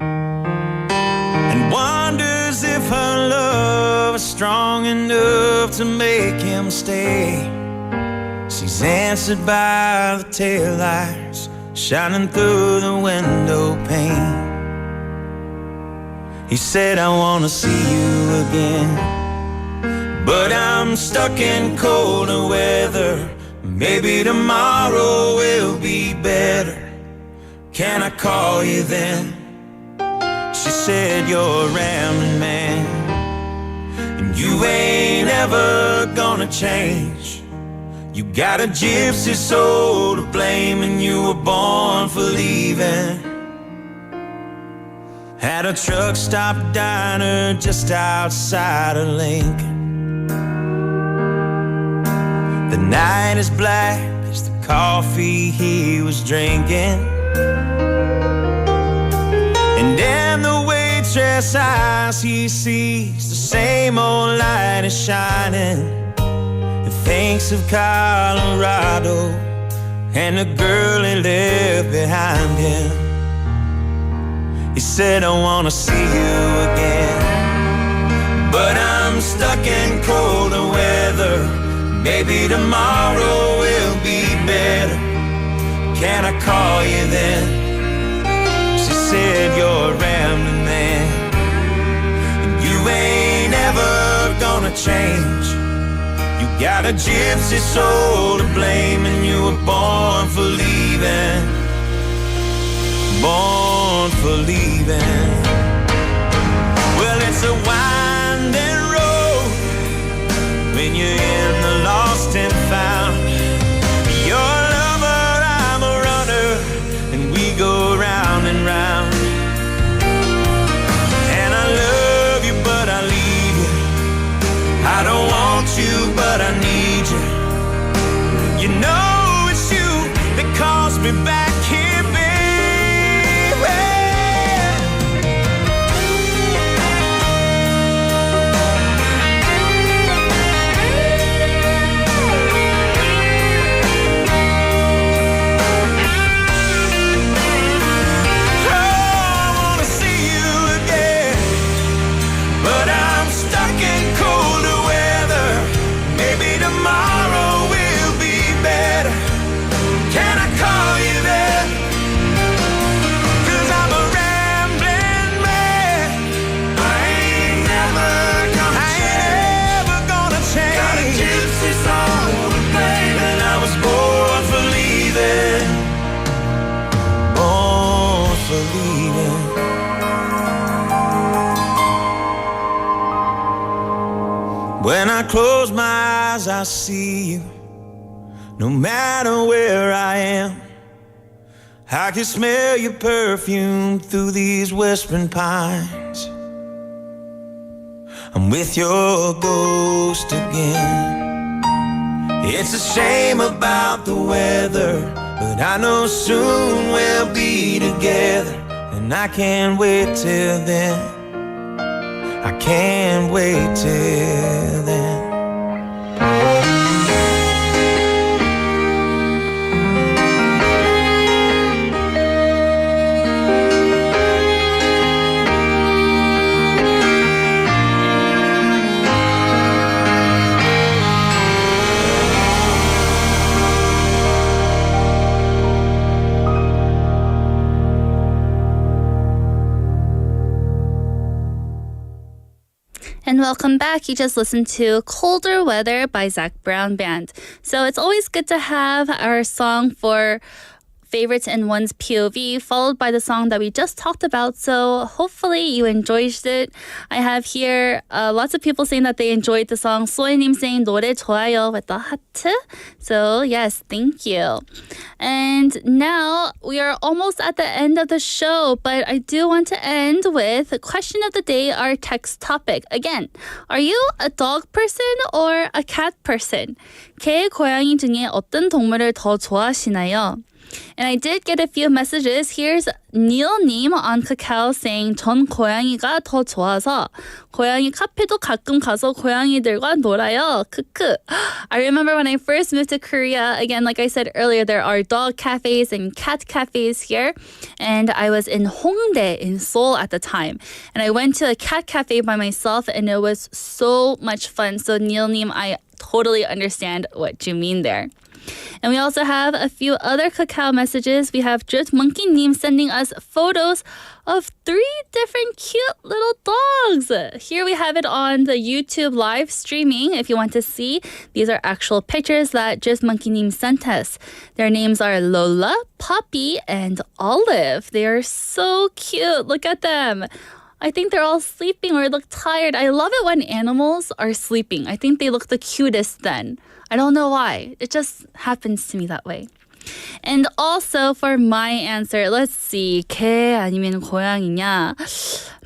and wonders if her love is strong enough to make him stay. She's answered by the taillights shining through the window pane. He said, I wanna see you again, but I'm stuck in colder weather. Maybe tomorrow will be better. Can I call you then? She said, you're a rambling man, and you ain't ever gonna change. You got a gypsy soul to blame, and you were born for leaving. At a truck stop diner just outside of Lincoln. The night is black as the coffee he was drinking, and in the waitress eyes he sees the same old light is shining. And thinks of Colorado and the girl he left behind him. He said, I wanna see you again, but I'm stuck in colder weather. Maybe tomorrow will be better. Can I call you then? She said, you're a rambling man, and you ain't ever gonna change. You got a gypsy soul to blame, and you were born for leaving. Born for leaving. Well, it's a winding road when you're in the lost and found. You're a lover, I'm a runner, and we go round and round. And I love you, but I leave you. I don't want you, but I need you. You know it's you that calls me back here, baby. When I close my eyes, I see you. No matter where I am, I can smell your perfume through these whispering pines. I'm with your ghost again. It's a shame about the weather, but I know soon we'll be together. And I can't wait till then. I can't wait till then. And welcome back. You just listened to Colder Weather by Zac Brown Band. So it's always good to have our song for favorites in one's POV, followed by the song that we just talked about. So hopefully you enjoyed it. I have here lots of people saying that they enjoyed the song. 소희님 saying 노래 좋아요 with the 하트. So yes, thank you. And now we are almost at the end of the show, but I do want to end with a question of the day, our text topic. Again, are you a dog person or a cat person? 개, 고양이 중에 어떤 동물을 더 좋아하시나요? And I did get a few messages. Here's Neil님 on Kakao saying 전 고양이가 더 좋아서 고양이 카페도 가끔 가서 고양이들과 놀아요. 크크. I remember when I first moved to Korea, again, like I said earlier, there are dog cafes and cat cafes here. And I was in Hongdae in Seoul at the time. And I went to a cat cafe by myself and it was so much fun. So Neil님, I totally understand what you mean there. And we also have a few other Kakao messages. We have Just Monkey Neem sending us photos of 3 different cute little dogs. Here we have it on the YouTube live streaming. If you want to see, these are actual pictures that Just Monkey Neem sent us. Their names are Lola, Poppy, and Olive. They are so cute. Look at them. I think they're all sleeping or look tired. I love it when animals are sleeping. I think they look the cutest then. I don't know why. It just happens to me that way. And also for my answer, let's see. 개 아니면 고양이냐?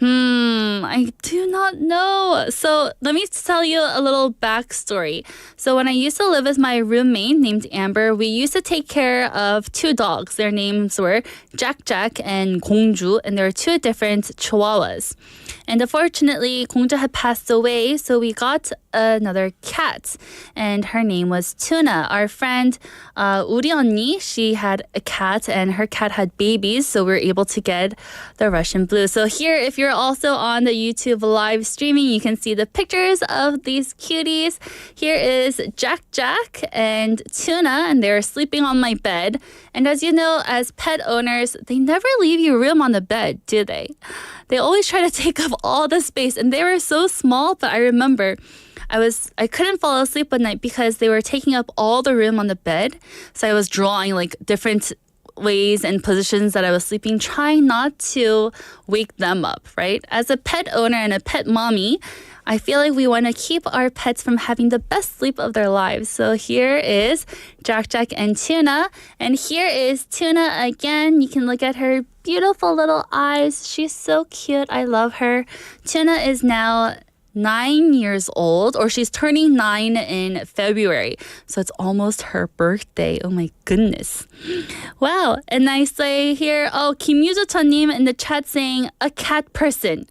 I do not know. So let me tell you a little backstory. So when I used to live with my roommate named Amber, we used to take care of two dogs. Their names were Jack and 공주, and there were two different chihuahuas. And unfortunately, 공주 had passed away, so we got another cat, and her name was Tuna. Our friend 우리 언니, she had a cat, and her cat had babies, so we were able to get the Russian blue. So here, if you're also on the YouTube live streaming, you can see the pictures of these cuties. Here is Jack and Tuna, and they're sleeping on my bed. And as you know, as pet owners, they never leave you room on the bed, do they? They always try to take up all the space, and they were so small, but I remember I couldn't fall asleep at night because they were taking up all the room on the bed. So I was drawing like different ways and positions that I was sleeping, trying not to wake them up, right? As a pet owner and a pet mommy, I feel like we want to keep our pets from having the best sleep of their lives. So here is Jack and Tuna. And here is Tuna again. You can look at her beautiful little eyes. She's so cute. I love her. Tuna is now 9 years old, or she's turning 9 in February. So it's almost her birthday. Oh my goodness. Wow. And I say here, Kim Yujo-cha님 in the chat saying, a cat person.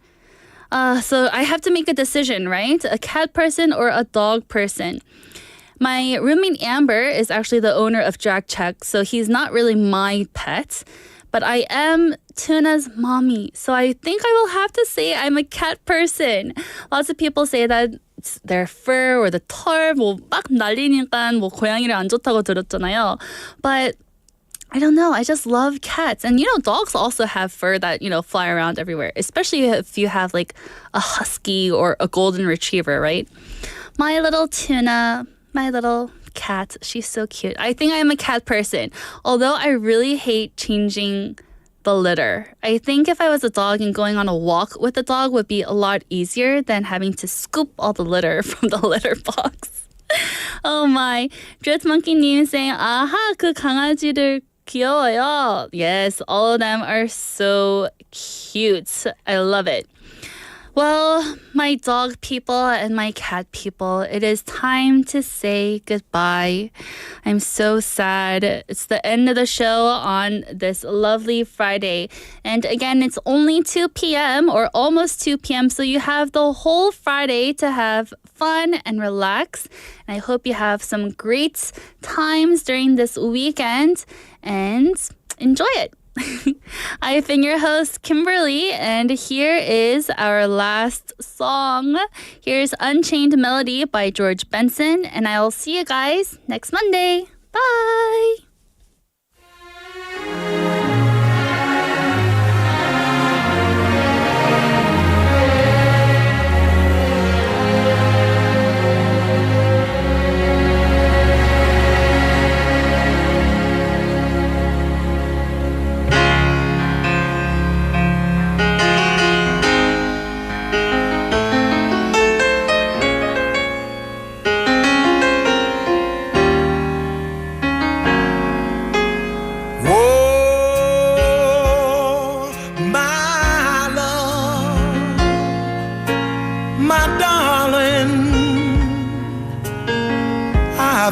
So I have to make a decision, right? A cat person or a dog person. My roommate Amber is actually the owner of Jack, so he's not really my pet. But I am Tuna's mommy, so I think I will have to say I'm a cat person. Lots of people say that it's their fur or the 털 막 날리니까 고양이를 안 좋다고 들었잖아요. But I don't know. I just love cats. And, dogs also have fur that, fly around everywhere, especially if you have like a husky or a golden retriever, right? My little Tuna, my little cat, she's so cute. I think I'm a cat person, although I really hate changing the litter. I think if I was a dog and going on a walk with a dog would be a lot easier than having to scoop all the litter from the litter box. Oh my. Dread Monkey님 saying, 아하, 그 강아지들 귀여워요. Yes, all of them are so cute. I love it. Well, my dog people and my cat people, it is time to say goodbye. I'm so sad. It's the end of the show on this lovely Friday. And again, it's only 2 p.m. or almost 2 p.m. So you have the whole Friday to have fun and relax. And I hope you have some great times during this weekend and enjoy it. I've been your host, Kimberly, and here is our last song. Here's Unchained Melody by George Benson, and I'll see you guys next Monday. Bye!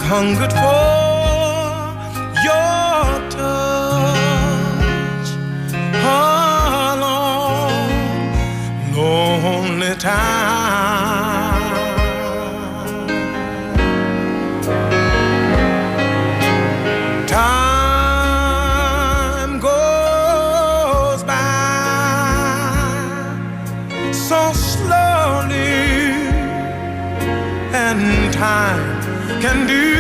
Hungered for your touch a long, lonely time. Time goes by so slowly, and time can do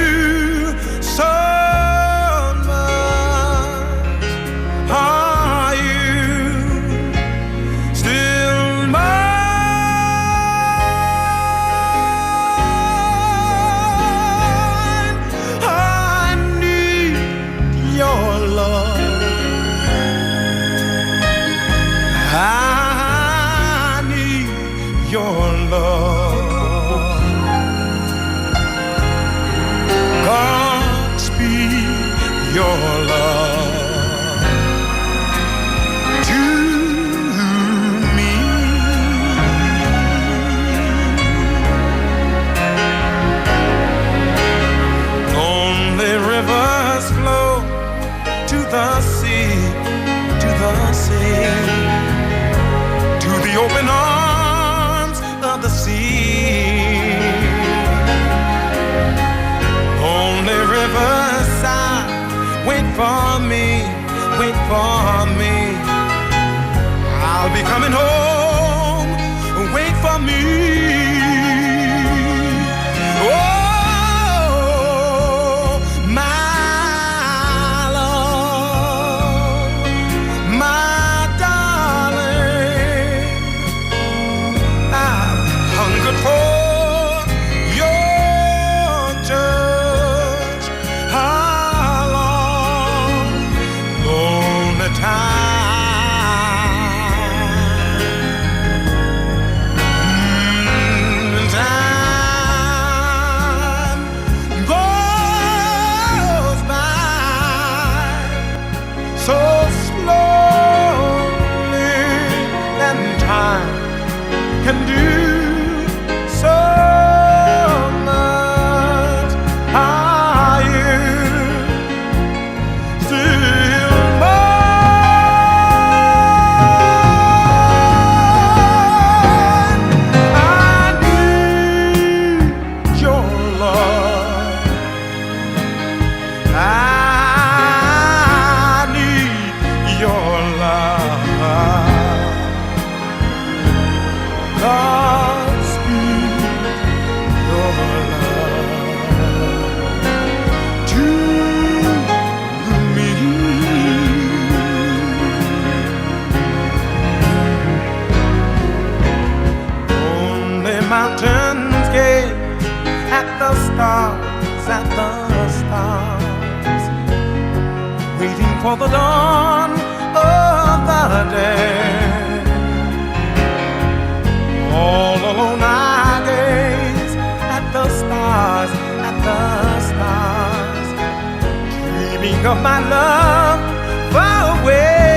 so much. Are you still mine? your love to me. Lonely rivers flow to the sea, to the sea, to the open arms of the sea. Only riverside, wait for me, wait for me. I'll be coming home, wait for me. Oh, my love, my darling, I've hungered for your touch. How long, lonely time, time goes by so slowly, and time can do so much. Are you still mine? I need your love. I need your love. Godspeed your love to me. Only mountains gaze at the stars, waiting for the dawn of the day. All alone I gaze at the stars, dreaming of my love far away.